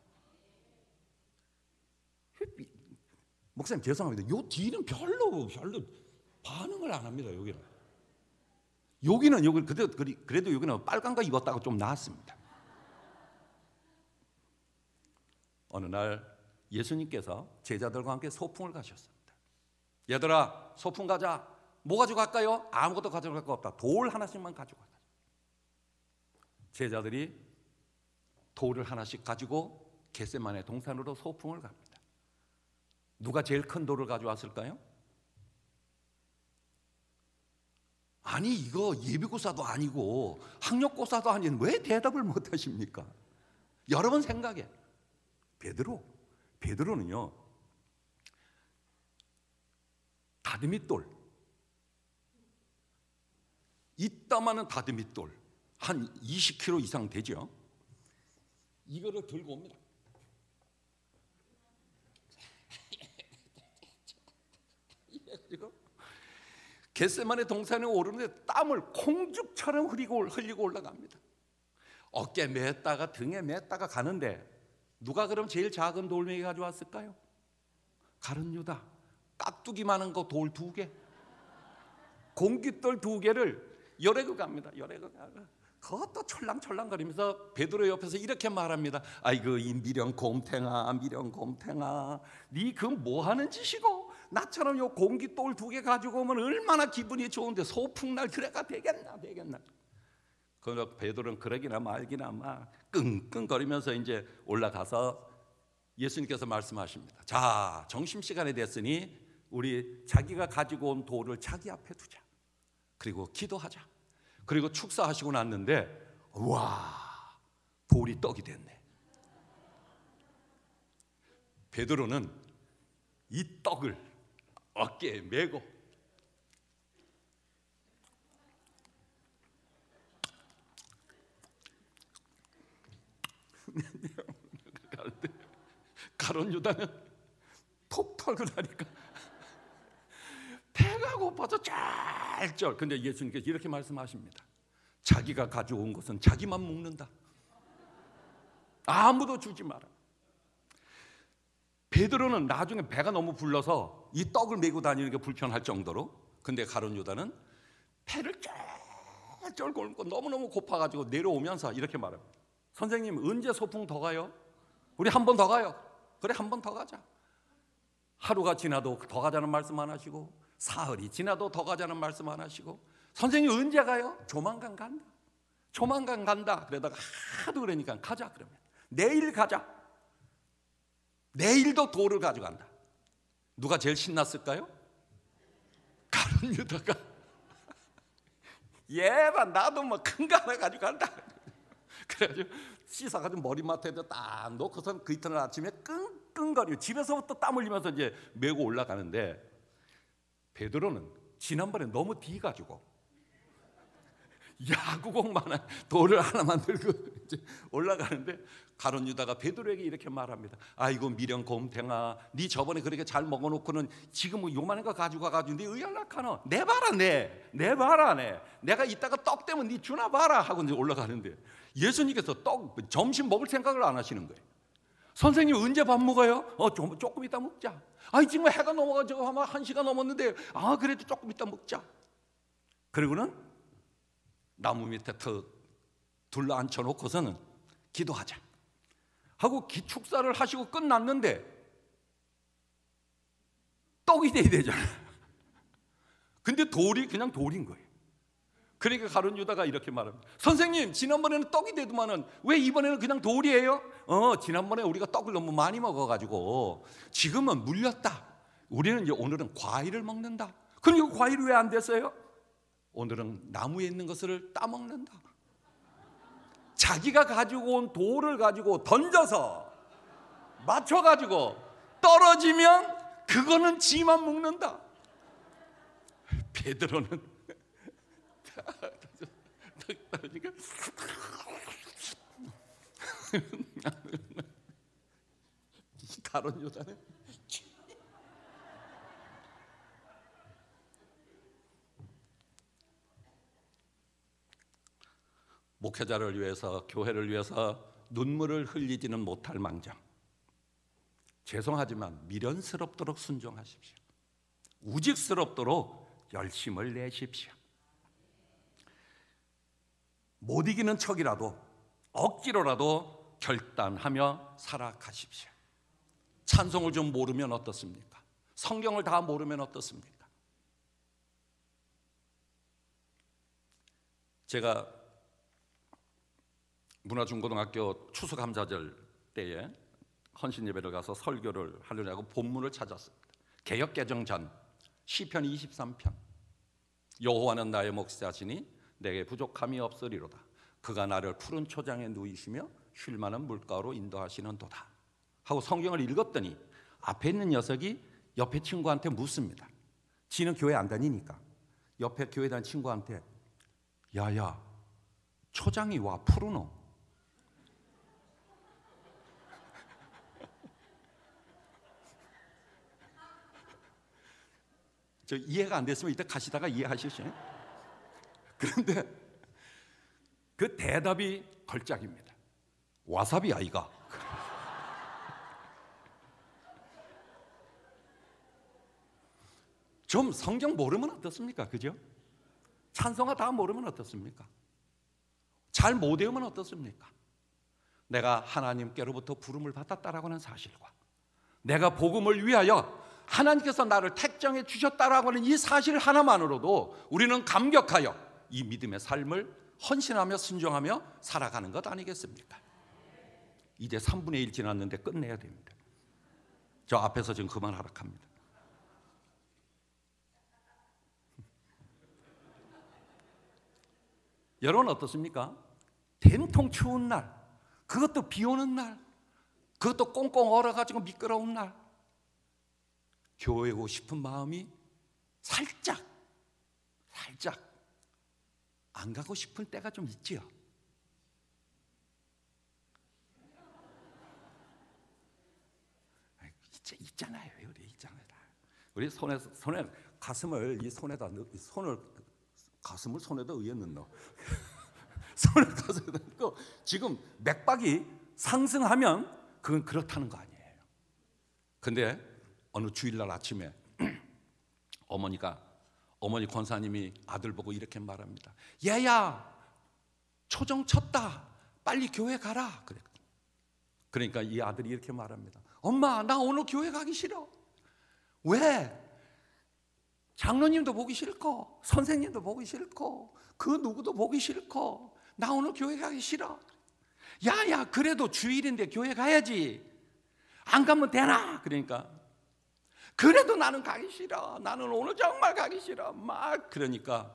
목사님 죄송합니다. 요 뒤는 별로 반응을 안 합니다. 여기는 그래도 여기는 빨간 거 입었다가 좀 나았습니다. 어느 날 예수님께서 제자들과 함께 소풍을 가셨습니다. 얘들아 소풍 가자. 뭐 가지고 갈까요? 아무것도 가져갈 거 없다. 돌 하나씩만 가지고 가자. 제자들이 돌을 하나씩 가지고 겟세마네 동산으로 소풍을 갑니다. 누가 제일 큰 돌을 가져왔을까요? 아니 이거 예비고사도 아니고 학력고사도 아닌 왜 대답을 못하십니까? 여러분 생각에 베드로는요 다듬이돌 이따마는 다듬이돌 한 20kg 이상 되죠. 이거를 들고 옵니다. 겟세마네 동산에 오르는데 땀을 콩죽처럼 흘리고 올라갑니다. 어깨 맸다가 등에 맸다가 가는데 누가 그럼 제일 작은 돌멩이 가져왔을까요? 가룟 유다. 깍두기 많은 거 돌 2개, 공깃돌 2개를 열애고 갑니다. 열애고 가고 그것도 철랑철랑거리면서 베드로 옆에서 이렇게 말합니다. 아이고 이 미련 곰탱아, 미련 곰탱아, 네 그 뭐 하는 짓이고? 나처럼 요 공기 돌 2개 가지고 오면 얼마나 기분이 좋은데 소풍날 그래가 되겠나? 그러나 베드로는 그러기나 말기나 막 끙끙거리면서 이제 올라가서 예수님께서 말씀하십니다. 자, 점심시간이 됐으니 우리 자기가 가지고 온 돌을 자기 앞에 두자. 그리고 기도하자. 그리고 축사하시고 났는데 와, 돌이 떡이 됐네. 베드로는 이 떡을 어깨에 메고 가룟 유다는 톡 털고 나니까 배가 고파서 쩔쩔. 근데 예수님께서 이렇게 말씀하십니다. 자기가 가져온 것은 자기만 먹는다. 아무도 주지 마라. 베드로는 나중에 배가 너무 불러서 이 떡을 메고 다니는 게 불편할 정도로, 근데 가룟 유다는 배를 쩔쩔 곪고 너무너무 고파가지고 내려오면서 이렇게 말합니다. 선생님, 언제 소풍 더 가요? 우리 한 번 더 가요. 그래, 한 번 더 가자. 하루가 지나도 더 가자는 말씀 안 하시고, 사흘이 지나도 더 가자는 말씀 안 하시고, 선생님 언제 가요? 조만간 간다. 조만간 간다. 그러다가 하도 그러니까 가자. 그러면 내일 가자. 내일도 돌을 가져간다. 누가 제일 신났을까요? 가룟 유다가 얘라 나도 뭐 큰 거 하나 가져간다. 그래가지고 씻어가지고 머리맡에다 딱 놓고선 그 이튿날 아침에 끙끙거리고 집에서부터 땀 흘리면서 이제 메고 올라가는데, 베드로는 지난번에 너무 뒤가지고 야구공만한 돌을 하나만 들고 이제 올라가는데, 가룟 유다가 베드로에게 이렇게 말합니다. 아이고 미련 곰탱아, 네 저번에 그렇게 잘 먹어놓고는 지금 요만한 거 가지고 가가지고 네 의연락하노? 내 봐라, 내 봐라, 내가 이따가 떡 때문에 네 주나 봐라 하고 이제 올라가는데, 예수님께서 점심 먹을 생각을 안 하시는 거예요. 선생님 언제 밥 먹어요? 조금 이따 먹자. 아니 지금 해가 넘어가지고 아마 1시간 넘었는데, 그래도 조금 이따 먹자. 그리고는 나무 밑에 턱 둘러 앉혀놓고서는 기도하자 하고 축사를 하시고 끝났는데 떡이 돼야 되잖아요. 근데 돌이 그냥 돌인 거예요. 그러니까 가룟 유다가 이렇게 말합니다. 선생님, 지난번에는 떡이 되더만은 왜 이번에는 그냥 돌이에요? 지난번에 우리가 떡을 너무 많이 먹어가지고 지금은 물렸다. 우리는 이제 오늘은 과일을 먹는다. 그러니까 과일이 왜 안 됐어요? 오늘은 나무에 있는 것을 따먹는다. 자기가 가지고 온 돌을 가지고 던져서 맞춰가지고 떨어지면 그거는 지만 먹는다. 베드로는 떨어지니까 가룟 유다는 목회자를 위해서, 교회를 위해서 눈물을 흘리지는 못할 망정, 죄송하지만 미련스럽도록 순종하십시오. 우직스럽도록 열심을 내십시오. 못 이기는 척이라도 억지로라도 결단하며 살아가십시오. 찬송을 좀 모르면 어떻습니까? 성경을 다 모르면 어떻습니까? 제가 문화중고등학교 추수감사절 때에 헌신 예배를 가서 설교를 하려고 본문을 찾았습니다. 개역 개정 전 시편 23편. 여호와는 나의 목자시니 내게 부족함이 없으리로다. 그가 나를 푸른 초장에 누이시며 쉴 만한 물가로 인도하시는도다 하고 성경을 읽었더니 앞에 있는 녀석이 옆에 친구한테 묻습니다. 지는 교회 안 다니니까 옆에 교회 다니는 친구한테, 야야, 초장이 와 푸르노? 저 이해가 안 됐으면 이따 가시다가 이해하시죠. 그런데 그 대답이 걸작입니다. 와사비 아이가. 좀 성경 모르면 어떻습니까? 그죠? 찬송가 다 모르면 어떻습니까? 잘 못 외우면 어떻습니까? 내가 하나님께로부터 부름을 받았다라고 하는 사실과 내가 복음을 위하여 하나님께서 나를 택정해 주셨다라고 하는 이 사실 하나만으로도 우리는 감격하여 이 믿음의 삶을 헌신하며 순종하며 살아가는 것 아니겠습니까? 이제 3분의 1 지났는데 끝내야 됩니다. 저 앞에서 지금 그만 하락합니다. 여러분 어떻습니까? 된통 추운 날, 그것도 비 오는 날, 그것도 꽁꽁 얼어가지고 미끄러운 날, 교회 오고 싶은 마음이 살짝 안 가고 싶은 때가 좀 있지요. 있잖아요. 우리 손에 가슴을 이 손에다 가슴을 손에다 의에 넣노. 손을 가슴에다 넣고 지금 맥박이 상승하면 그건 그렇다는 거 아니에요. 근데 어느 주일날 아침에 어머니 권사님이 아들 보고 이렇게 말합니다. 얘야, 초정 쳤다. 빨리 교회 가라. 그러니까 이 아들이 이렇게 말합니다. 엄마, 나 오늘 교회 가기 싫어. 왜? 장로님도 보기 싫고 선생님도 보기 싫고 그 누구도 보기 싫고 나 오늘 교회 가기 싫어. 야야, 그래도 주일인데 교회 가야지. 안 가면 되나? 그러니까 그래도 나는 가기 싫어. 나는 오늘 정말 가기 싫어. 막 그러니까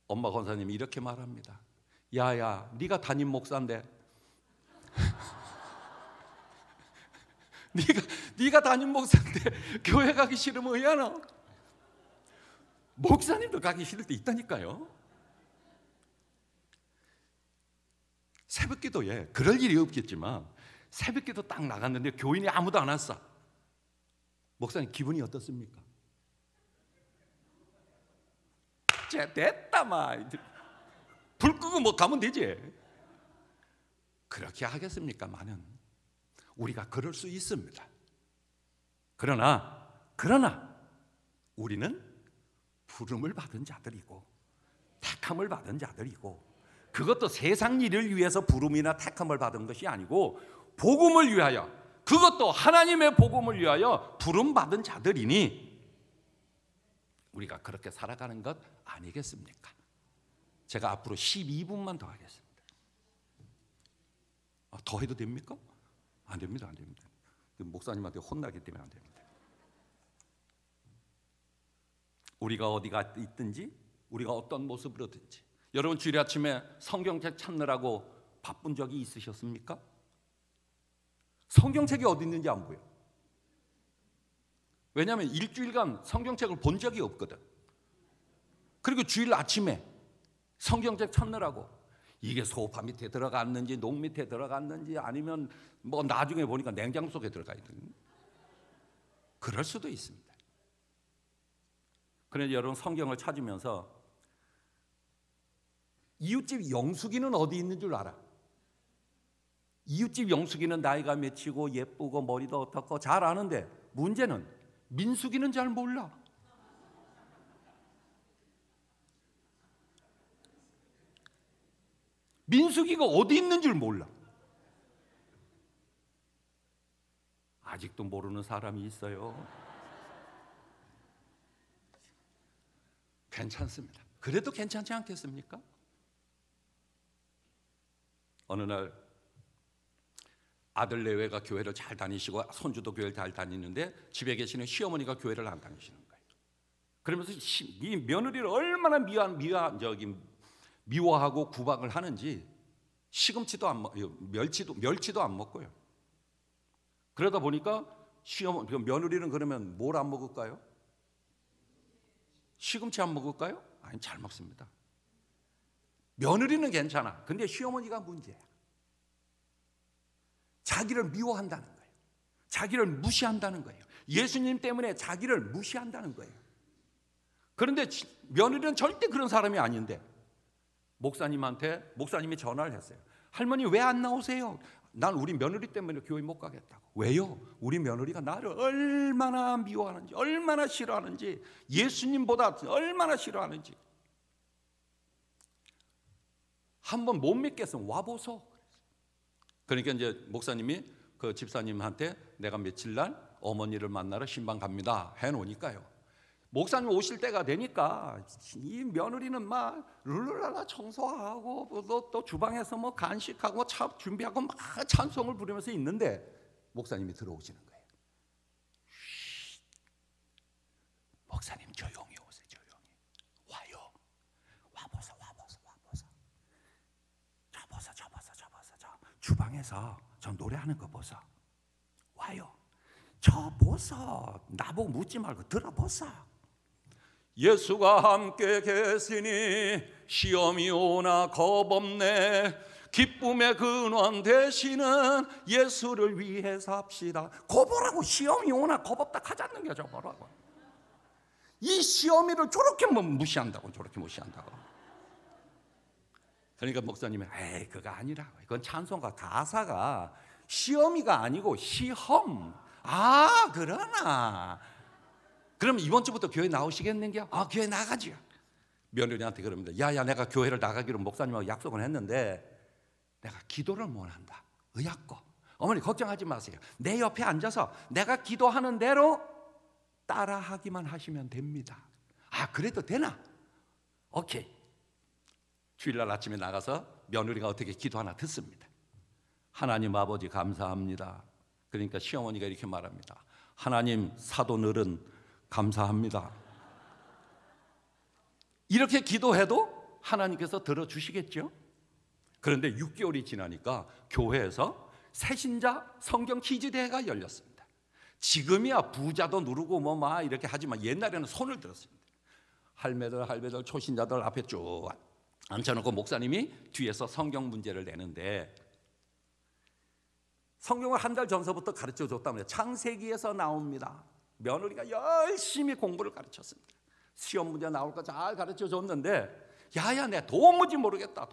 엄마 권사님이 이렇게 말합니다. 야야, 네가 담임 목사인데 네가 담임 목사인데 교회 가기 싫으면 의아너? 목사님도 가기 싫을 때 있다니까요. 새벽기도에 그럴 일이 없겠지만 새벽기도 딱 나갔는데 교인이 아무도 안 왔어. 목사님 기분이 어떻습니까? 됐다 마. 불 끄고 뭐 가면 되지. 그렇게 하겠습니까? 많은 우리가 그럴 수 있습니다. 그러나 우리는 부름을 받은 자들이고 택함을 받은 자들이고 그것도 세상 일을 위해서 부름이나 택함을 받은 것이 아니고 복음을 위하여, 그것도 하나님의 복음을 위하여 부름받은 자들이니 우리가 그렇게 살아가는 것 아니겠습니까? 제가 앞으로 12분만 더 하겠습니다. 더 해도 됩니까? 안 됩니다. 목사님한테 혼나기 때문에 안 됩니다. 우리가 어디가 있든지 우리가 어떤 모습으로든지, 여러분 주일 아침에 성경책 찾느라고 바쁜 적이 있으셨습니까? 성경책이 어디 있는지 안 보여. 왜냐하면 일주일간 성경책을 본 적이 없거든. 그리고 주일 아침에 성경책 찾느라고 이게 소파 밑에 들어갔는지 농 밑에 들어갔는지 아니면 뭐 나중에 보니까 냉장고 속에 들어가 있는, 그럴 수도 있습니다. 그런데 여러분 성경을 찾으면서 이웃집 영숙이는 어디 있는 줄 알아? 이웃집 영숙이는 나이가 몇이고 예쁘고 머리도 어떻고 잘 아는데 문제는 민숙이는 잘 몰라. 민숙이가 어디 있는 줄 몰라. 아직도 모르는 사람이 있어요. 괜찮습니다. 그래도 괜찮지 않겠습니까? 어느 날 아들 내외가 교회를 잘 다니시고 손주도 교회를 잘 다니는데 집에 계시는 시어머니가 교회를 안 다니시는 거예요. 그러면서 이 며느리를 얼마나 미워하고 구박을 하는지 시금치도 안 먹, 멸치도 안 먹고요. 그러다 보니까 며느리는 그러면 뭘 안 먹을까요? 시금치 안 먹을까요? 아니, 잘 먹습니다. 며느리는 괜찮아. 근데 시어머니가 문제야. 자기를 미워한다는 거예요. 자기를 무시한다는 거예요. 예수님 때문에 자기를 무시한다는 거예요. 그런데 며느리는 절대 그런 사람이 아닌데 목사님이 전화를 했어요. 할머니 왜 안 나오세요? 난 우리 며느리 때문에 교회 못 가겠다고. 왜요? 우리 며느리가 나를 얼마나 미워하는지, 얼마나 싫어하는지, 예수님보다 얼마나 싫어하는지. 한번 못 믿겠으면 와보소. 그러니까 이제 목사님이 그 집사님한테 내가 며칠 날 어머니를 만나러 신방 갑니다 해놓으니까요, 목사님 오실 때가 되니까 이 며느리는 막 룰루랄라 청소하고 또 주방에서 뭐 간식하고 차 준비하고 막 찬송을 부르면서 있는데 목사님이 들어오시는 거예요. 목사님 조용히 오세요. 조용히 와요. 와보소. 저 주방에서 저 노래하는 거 보소. 와요. 저 보소. 나보고 묻지 말고 들어보소. 예수가 함께 계시니 시험이 오나 겁없네. 기쁨의 근원 되시는 예수를 위해 삽시다. 거보라고. 시험이 오나 겁없다 하지 않는 게 저보라고. 이 시험이를 저렇게 무시한다고. 그러니까 목사님이 에이 그거 아니라고. 이건 찬송가 가사가 시험이가 아니고 시험. 아 그러나 그럼 이번 주부터 교회 나오시겠는겨? 아 교회 나가지요. 며느리한테 그럽니다. 야야 내가 교회를 나가기로 목사님하고 약속을 했는데 내가 기도를 못한다. 의약고. 어머니 걱정하지 마세요. 내 옆에 앉아서 내가 기도하는 대로 따라하기만 하시면 됩니다. 아 그래도 되나? 오케이. 주일날 아침에 나가서 며느리가 어떻게 기도하나 듣습니다. 하나님 아버지 감사합니다. 그러니까 시어머니가 이렇게 말합니다. 하나님 사도늘은 감사합니다. 이렇게 기도해도 하나님께서 들어주시겠죠? 그런데 6개월이 지나니까 교회에서 새신자 성경 퀴즈 대회가 열렸습니다. 지금이야 부자도 누르고 뭐 막 이렇게 하지만 옛날에는 손을 들었습니다. 할매들 초신자들 앞에 쭉 앉혀놓고 목사님이 뒤에서 성경 문제를 내는데 성경을 한 달 전서부터 가르쳐줬다면 창세기에서 나옵니다. 며느리가 열심히 공부를 가르쳤습니다. 시험 문제 나올 거 잘 가르쳐줬는데 야야 내가 도무지 모르겠다.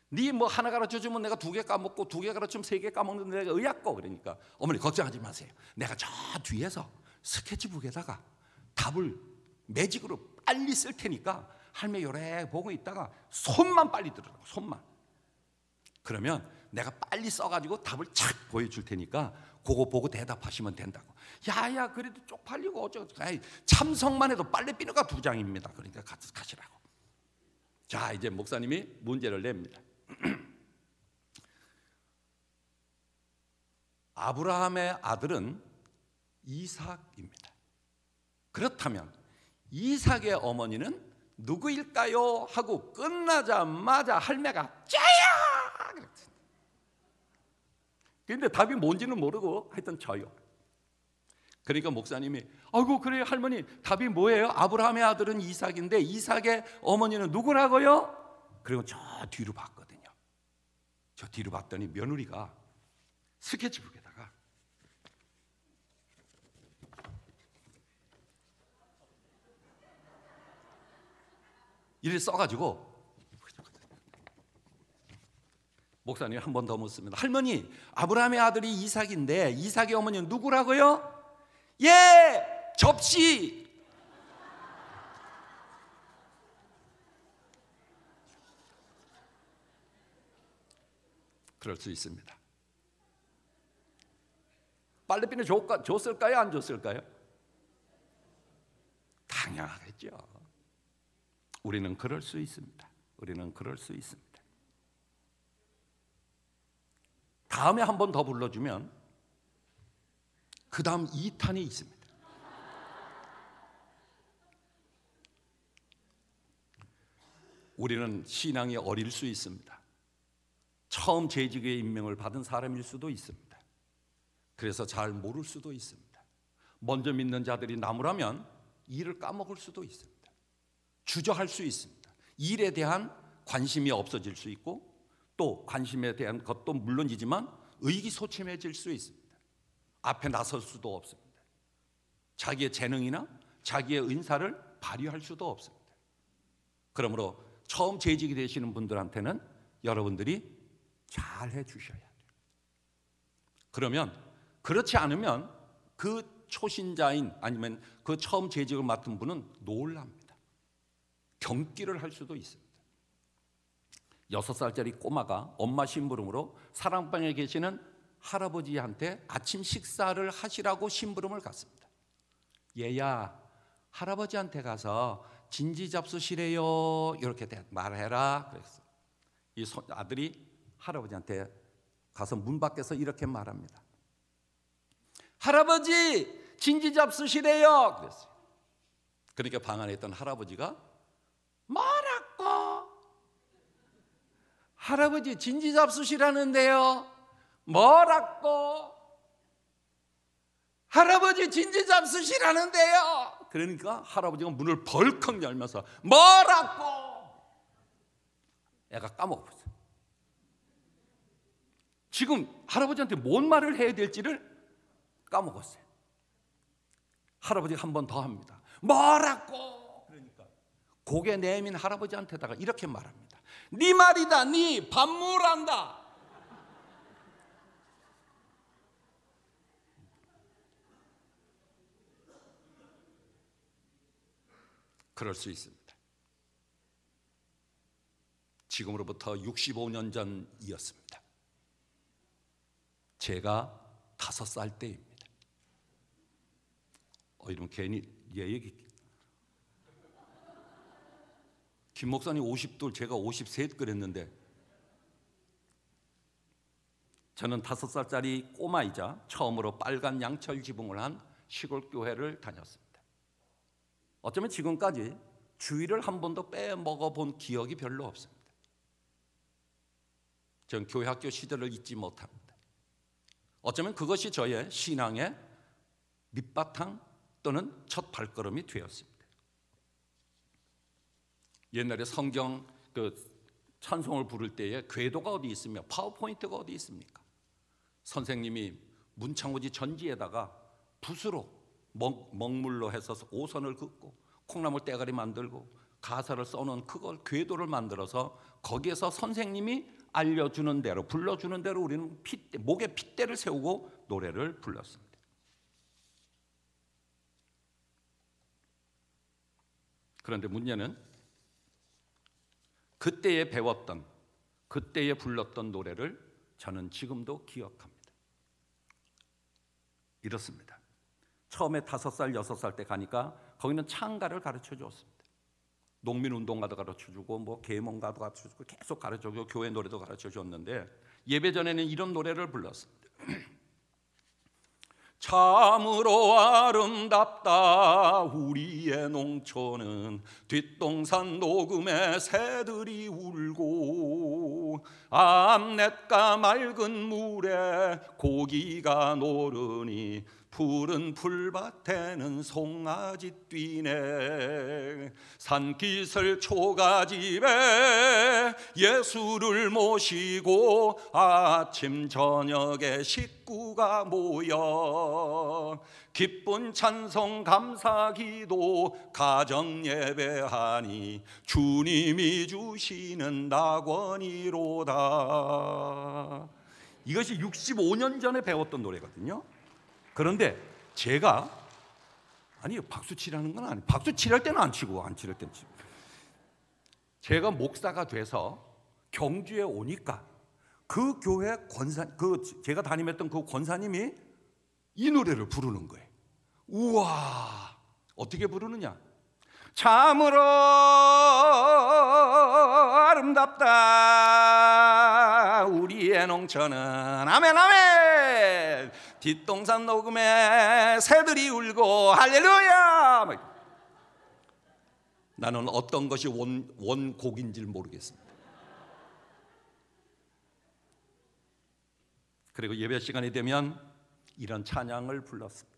네 뭐 하나 가르쳐주면 내가 2개 까먹고 2개 가르치면 3개 까먹는데 내가 의약고. 그러니까 어머니 걱정하지 마세요. 내가 저 뒤에서 스케치북에다가 답을 매직으로 빨리 쓸 테니까 할매 요래 보고 있다가 손만 빨리 들으라고. 손만. 그러면 내가 빨리 써가지고 답을 착 보여줄 테니까 그거 보고 대답하시면 된다고. 야야 그래도 쪽팔리고 어쩌고. 참석만 해도 빨래비누가 2장입니다. 그러니까 가시라고. 자 이제 목사님이 문제를 냅니다. 아브라함의 아들은 이삭입니다. 그렇다면 이삭의 어머니는 누구일까요? 하고 끝나자마자 할매가 짜야 그랬습니다. 그런데 답이 뭔지는 모르고 하여튼 저요. 그러니까 목사님이 아이고 그래요 할머니 답이 뭐예요? 아브라함의 아들은 이삭인데 이삭의 어머니는 누구라고요? 그리고 저 뒤로 봤거든요. 저 뒤로 봤더니 며느리가 스케치북에다가 이를 써가지고 목사님이 한 번 더 묻습니다. 할머니 아브라함의 아들이 이삭인데 이삭의 어머니는 누구라고요? 예 접시. 그럴 수 있습니다. 빨래비누 줬을까요? 안 줬을까요? 당연하겠죠. 우리는 그럴 수 있습니다. 다음에 한 번 더 불러주면 그 다음 2탄이 있습니다. 우리는 신앙이 어릴 수 있습니다. 처음 재직에 임명을 받은 사람일 수도 있습니다. 그래서 잘 모를 수도 있습니다. 먼저 믿는 자들이 나무라면 일을 까먹을 수도 있습니다. 주저할 수 있습니다. 일에 대한 관심이 없어질 수 있고 또 관심에 대한 것도 물론이지만 의기소침해질 수 있습니다. 앞에 나설 수도 없습니다. 자기의 재능이나 자기의 은사를 발휘할 수도 없습니다. 그러므로 처음 재직이 되시는 분들한테는 여러분들이 잘 해주셔야 돼요. 그러면 그렇지 않으면 그 초신자인 아니면 그 처음 재직을 맡은 분은 놀랍니다. 경기를 할 수도 있습니다. 6살짜리 꼬마가 엄마 심부름으로 사랑방에 계시는 할아버지한테 아침 식사를 하시라고 심부름을 갔습니다. 얘야, 할아버지한테 가서 진지 잡수시래요 이렇게 말해라 그랬어요. 이 아들이 할아버지한테 가서 문 밖에서 이렇게 말합니다. 할아버지 진지 잡수시래요 그랬어요. 그러니까 방 안에 있던 할아버지가 뭐라고? 할아버지 진지 잡수시라는데요. 뭐라고? 할아버지 진지 잡수시라는데요. 그러니까 할아버지가 문을 벌컥 열면서 뭐라고? 애가 까먹었어요. 지금 할아버지한테 뭔 말을 해야 될지를 까먹었어요. 할아버지가 한 번 더 합니다. 뭐라고? 그러니까 고개 내민 할아버지한테다가 이렇게 말합니다. 네 말이다. 네 반물한다. 그럴 수 있습니다. 지금으로부터 65년 전이었습니다. 제가 5살 때입니다. 이러면 괜히 얘 얘기. 김 목사님 50돌, 제가 53 그랬는데 저는 5살짜리 꼬마이자 처음으로 빨간 양철 지붕을 한 시골 교회를 다녔습니다. 어쩌면 지금까지 주일을 한 번도 빼먹어 본 기억이 별로 없습니다. 전 교회 학교 시절을 잊지 못합니다. 어쩌면 그것이 저의 신앙의 밑바탕 또는 첫 발걸음이 되었습니다. 옛날에 성경 찬송을 부를 때에 궤도가 어디 있으며 파워포인트가 어디 있습니까? 선생님이 문창호지 전지에다가 붓으로 먹물로 해서 5선을 긋고 콩나물 대가리 만들고 가사를 써놓은 그걸 궤도를 만들어서 거기에서 선생님이 알려주는 대로 불러주는 대로 우리는 목에 핏대를 세우고 노래를 불렀습니다. 그런데 문제는 그때에 배웠던, 그때에 불렀던 노래를 저는 지금도 기억합니다. 이렇습니다. 처음에 5살, 6살 때 가니까 거기는 창가를 가르쳐 주었습니다. 농민운동가도 가르쳐 주고 뭐 계몽가도 가르쳐 주고 계속 가르쳐 주고 교회 노래도 가르쳐 줬는데 예배 전에는 이런 노래를 불렀습니다. 참으로 아름답다 우리의 농촌은 뒷동산 녹음에 새들이 울고 암냇가 맑은 물에 고기가 노르니 푸른 풀밭에는 송아지 뛰네 산기슭 초가집에 예수를 모시고 아침 저녁에 식구가 모여 기쁜 찬송 감사기도 가정 예배하니 주님이 주시는 낙원이로다. 이것이 65년 전에 배웠던 노래거든요. 그런데 제가 박수 치라는 건 아니에요. 박수 칠할 때는 안 치고 안 칠 때는 치고. 제가 목사가 돼서 경주에 오니까 그 교회 제가 담임했던 그 권사님이 이 노래를 부르는 거예요. 우와, 어떻게 부르느냐? 참으로 아름답다 우리의 농촌은 아멘 아멘 뒷동산 녹음에 새들이 울고 할렐루야. 나는 어떤 것이 원곡인지 모르겠습니다. 그리고 예배 시간이 되면 이런 찬양을 불렀습니다.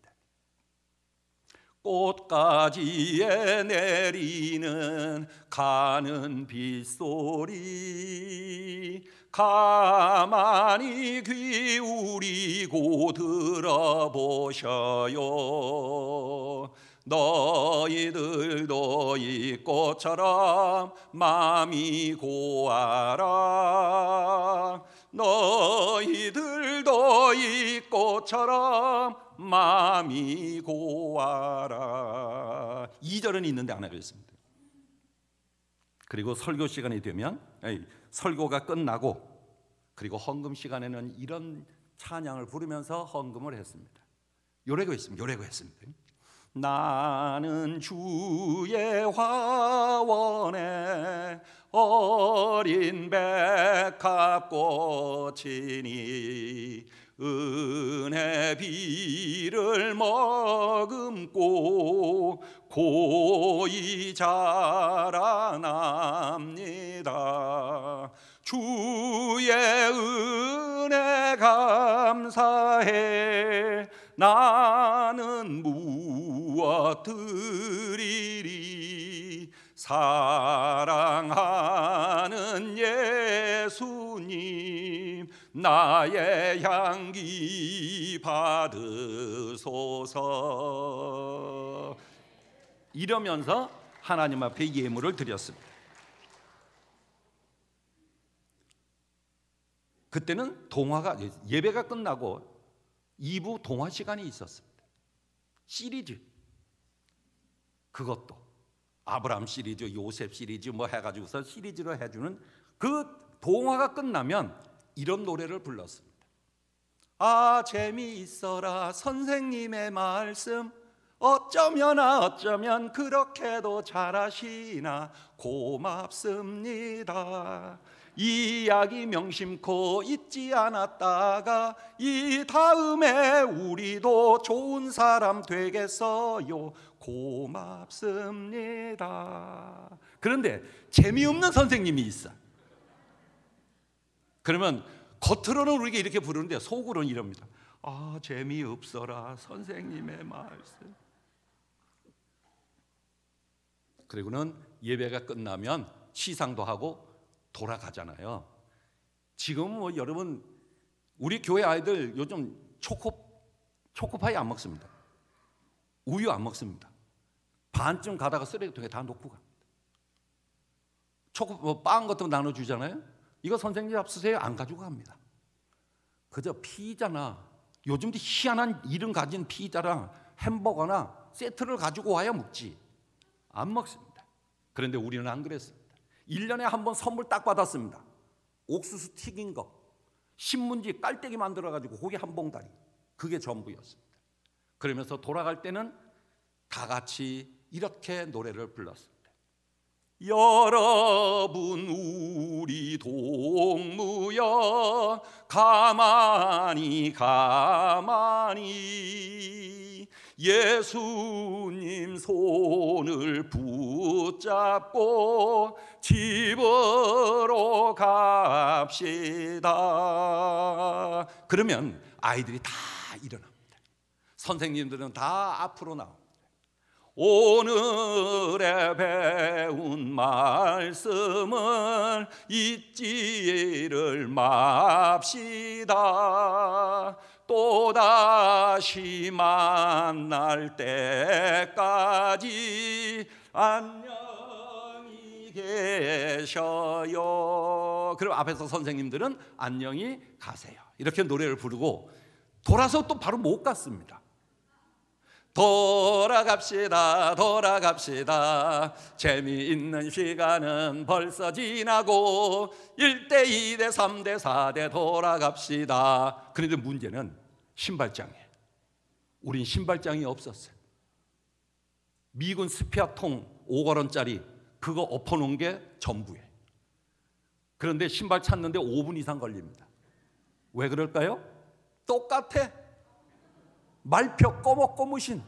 꽃가지에 내리는 가는 빗소리 가만히 기울이고 들어보셔요. 너희들도 이 꽃처럼 마음이 고와라. 너희들도 이 꽃처럼 마음이 고와라. 2절은 있는데 안 하겠습니다. 그리고 설교 시간이 되면 설교가 끝나고 그리고 헌금 시간에는 이런 찬양을 부르면서 헌금을 했습니다. 요래고 했습니다. 나는 주의 화원에 어린 백합꽃이니 은혜 비를 머금고 고이 자라납니다. 주의 은혜 감사해 나는 무엇 드리리. 사랑하는 예수님 나의 향기 받으소서. 이러면서 하나님 앞에 예물을 드렸습니다. 그때는 동화가 예배가 끝나고 2부 동화 시간이 있었습니다. 시리즈, 그것도 아브라함 시리즈, 요셉 시리즈 뭐 해가지고서 시리즈로 해주는 그 동화가 끝나면 이런 노래를 불렀습니다. 아 재미있어라 선생님의 말씀, 어쩌면 그렇게도 잘하시나 고맙습니다. 이 이야기 명심코 잊지 않았다가 이 다음에 우리도 좋은 사람 되겠어요. 고맙습니다. 그런데 재미없는 선생님이 있어. 그러면 겉으로는 우리가 이렇게 부르는데 속으로는 이럽니다. 아 재미없어라 선생님의 말씀. 그리고는 예배가 끝나면 시상도 하고 돌아가잖아요. 지금 뭐 여러분 우리 교회 아이들 요즘 초코파이 안 먹습니다. 우유 안 먹습니다. 반쯤 가다가 쓰레기통에 다 놓고 갑니다. 빵 같은 거 나눠주잖아요. 이거 선생님 잡수세요. 안 가지고 갑니다. 그저 피자나 요즘도 희한한 이름 가진 피자랑 햄버거나 세트를 가지고 와야 먹지 안 먹습니다. 그런데 우리는 안 그랬습니다. 1년에 한 번 선물 딱 받았습니다. 옥수수 튀긴 거, 신문지 깔때기 만들어가지고 고기 한 봉다리, 그게 전부였습니다. 그러면서 돌아갈 때는 다 같이 이렇게 노래를 불렀습니다. 여러분 우리 동무여 가만히 예수님 손을 붙잡고 집으로 갑시다. 그러면 아이들이 다 일어납니다. 선생님들은 다 앞으로 나옵니다. 오늘의 배운 말씀을 잊지를 맙시다. 또다시 만날 때까지 안녕히 계셔요. 그럼 앞에서 선생님들은 안녕히 가세요. 이렇게 노래를 부르고 돌아서 또 바로 못 갔습니다. 돌아갑시다 재미있는 시간은 벌써 지나고 1대 2대 3대 4대 돌아갑시다. 그런데 문제는 신발장에 우린 신발장이 없었어요. 미군 스피아통 5걸음짜리 그거 엎어놓은 게 전부예요. 그런데 신발 찾는데 5분 이상 걸립니다. 왜 그럴까요? 똑같아. 말표 꼬뭇꼬뭇인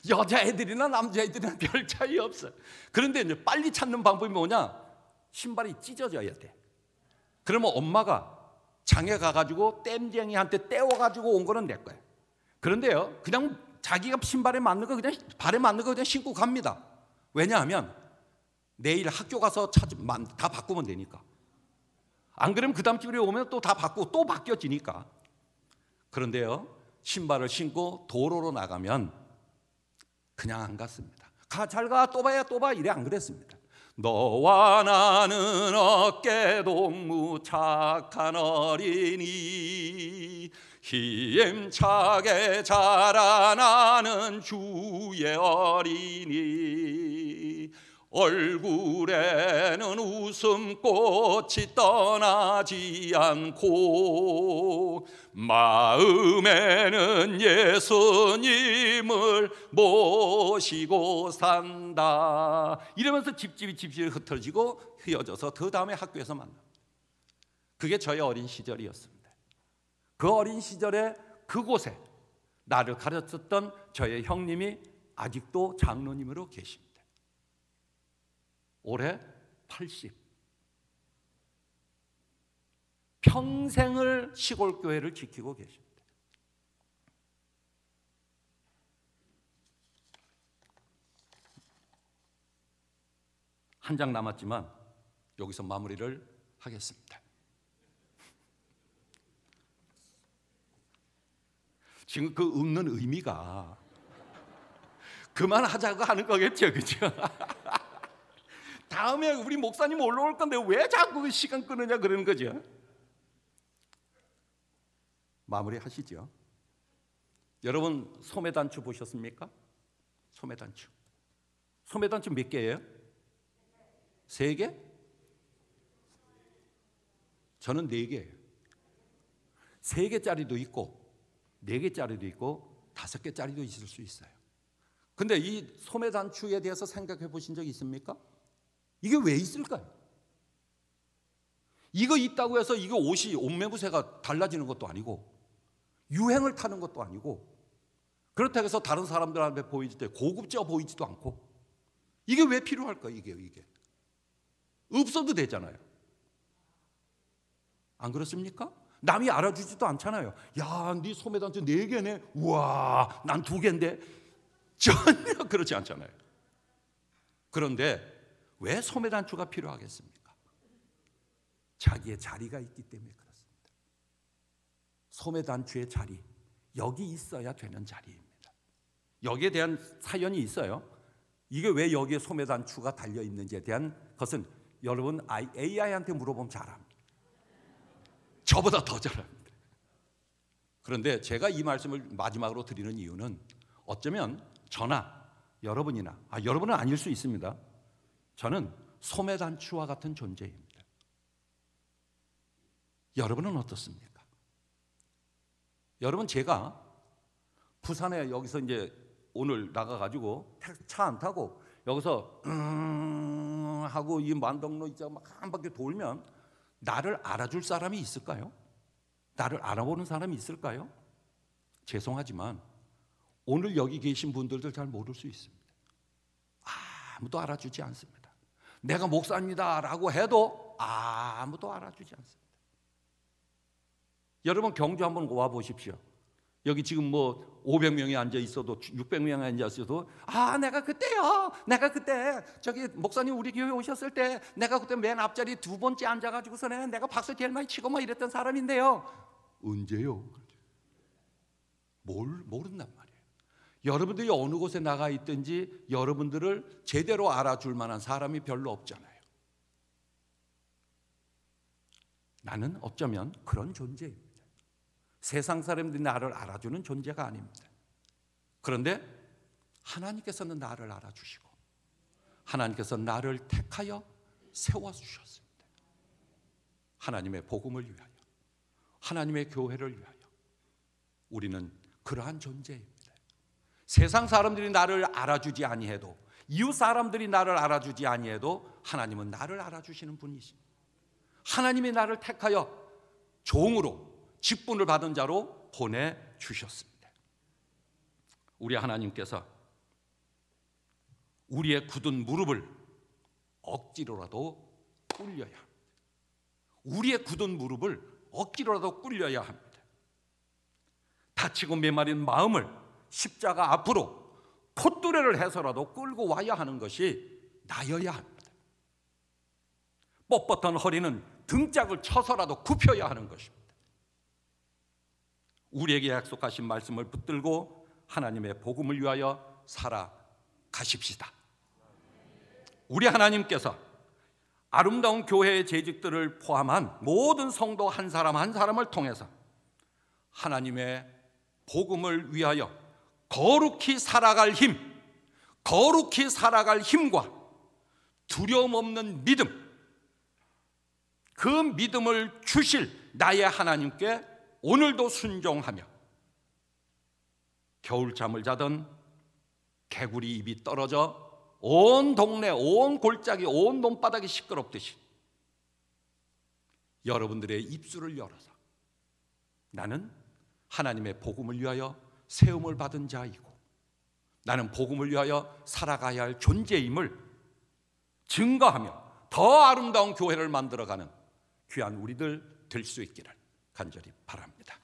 여자애들이나 남자애들이나 별 차이 없어요. 그런데 이제 빨리 찾는 방법이 뭐냐? 신발이 찢어져야 돼. 그러면 엄마가 장에 가가지고 땜쟁이한테 떼워가지고 온 거는 내 거예요. 그런데요, 그냥 자기가 신발에 맞는 거 그냥 발에 맞는 거 그냥 신고 갑니다. 왜냐하면 내일 학교 가서 다 바꾸면 되니까. 안 그러면 그 다음 주에 오면 또 다 바꾸고 또 바뀌어지니까. 그런데요, 신발을 신고 도로로 나가면 그냥 안 갔습니다. 잘 가, 또 봐 이래 안 그랬습니다. 너와 나는 어깨동무 착한 어린이 힘차게 자라나는 주의 어린이 얼굴에는 웃음꽃이 떠나지 않고 마음에는 예수님을 모시고 산다. 이러면서 집집이 흩어지고 휘어져서 그 다음에 학교에서 만나. 그게 저의 어린 시절이었습니다. 그 어린 시절에 그곳에 나를 가르쳤던 저의 형님이 아직도 장로님으로 계십니다. 올해 80. 평생을 시골교회를 지키고 계십니다. 한 장 남았지만 여기서 마무리를 하겠습니다. 지금 그 웃는 의미가 그만하자고 하는 거겠죠, 그죠? 다음에 우리 목사님 올라올 건데 왜 자꾸 시간 끄느냐 그러는 거죠. 마무리 하시죠. 여러분 소매단추 보셨습니까? 소매단추. 소매단추 몇 개예요? 3개? 저는 4개예요. 3개짜리도 있고 4개짜리도 있고 5개짜리도 있을 수 있어요. 근데 이 소매단추에 대해서 생각해 보신 적 있습니까? 이게 왜 있을까요? 이거 있다고 해서 이거 옷이 옷 매무새가 달라지는 것도 아니고 유행을 타는 것도 아니고 그렇다고 해서 다른 사람들한테 보이질 때 고급져 보이지도 않고 이게 왜 필요할까요? 이게 없어도 되잖아요. 안 그렇습니까? 남이 알아주지도 않잖아요. 야, 네 소매단추 4개네. 우와, 난 2개인데. 전혀 그렇지 않잖아요. 그런데 왜 소매단추가 필요하겠습니까? 자기의 자리가 있기 때문에 그렇습니다. 소매단추의 자리, 여기 있어야 되는 자리입니다. 여기에 대한 사연이 있어요. 이게 왜 여기에 소매단추가 달려있는지에 대한 것은 여러분 AI한테 물어보면 잘 압니다. 저보다 더 잘 압니다. 그런데 제가 이 말씀을 마지막으로 드리는 이유는 어쩌면 저나 여러분이나 여러분은 아닐 수 있습니다. 저는 소매단추와 같은 존재입니다. 여러분은 어떻습니까? 여러분 제가 부산에 여기서 이제 오늘 나가가지고 차 안 타고 여기서 하고 이 만덕로 있자 막 한 바퀴 돌면 나를 알아줄 사람이 있을까요? 나를 알아보는 사람이 있을까요? 죄송하지만 오늘 여기 계신 분들도 잘 모를 수 있습니다. 아무도 알아주지 않습니다. 내가 목사입니다라고 해도 아무도 알아주지 않습니다. 여러분 경주 한번 와 보십시오. 여기 지금 뭐 500명이 앉아 있어도 600명이 앉아 있어도 내가 그때요. 내가 그때 저기 목사님 우리 교회 오셨을 때 내가 그때 맨 앞자리 2번째 앉아가지고서는 내가 박수 제일 많이 치고 막 이랬던 사람인데요. 언제요? 모른단 말이에요. 여러분들이 어느 곳에 나가 있든지 여러분들을 제대로 알아줄 만한 사람이 별로 없잖아요. 나는 어쩌면 그런 존재입니다. 세상 사람들이 나를 알아주는 존재가 아닙니다. 그런데 하나님께서는 나를 알아주시고 하나님께서 나를 택하여 세워주셨습니다. 하나님의 복음을 위하여, 하나님의 교회를 위하여 우리는 그러한 존재입니다. 세상 사람들이 나를 알아주지 아니해도, 이웃 사람들이 나를 알아주지 아니해도 하나님은 나를 알아주시는 분이십니다. 하나님이 나를 택하여 종으로, 직분을 받은 자로 보내주셨습니다. 우리 하나님께서 우리의 굳은 무릎을 억지로라도 꿇려야 합니다. 우리의 굳은 무릎을 억지로라도 꿇려야 합니다. 다치고 메마른 마음을 십자가 앞으로 콧뚜레를 해서라도 끌고 와야 하는 것이 나여야 합니다. 뻣뻣한 허리는 등짝을 쳐서라도 굽혀야 하는 것입니다. 우리에게 약속하신 말씀을 붙들고 하나님의 복음을 위하여 살아가십시다. 우리 하나님께서 아름다운 교회의 재직들을 포함한 모든 성도 한 사람 한 사람을 통해서 하나님의 복음을 위하여 거룩히 살아갈 힘, 거룩히 살아갈 힘과 두려움 없는 믿음, 그 믿음을 주실 나의 하나님께 오늘도 순종하며 겨울잠을 자던 개구리 입이 떨어져 온 동네, 온 골짜기, 온 논바닥이 시끄럽듯이 여러분들의 입술을 열어서 나는 하나님의 복음을 위하여 세움을 받은 자이고 나는 복음을 위하여 살아가야 할 존재임을 증거하며 더 아름다운 교회를 만들어가는 귀한 우리들 될 수 있기를 간절히 바랍니다.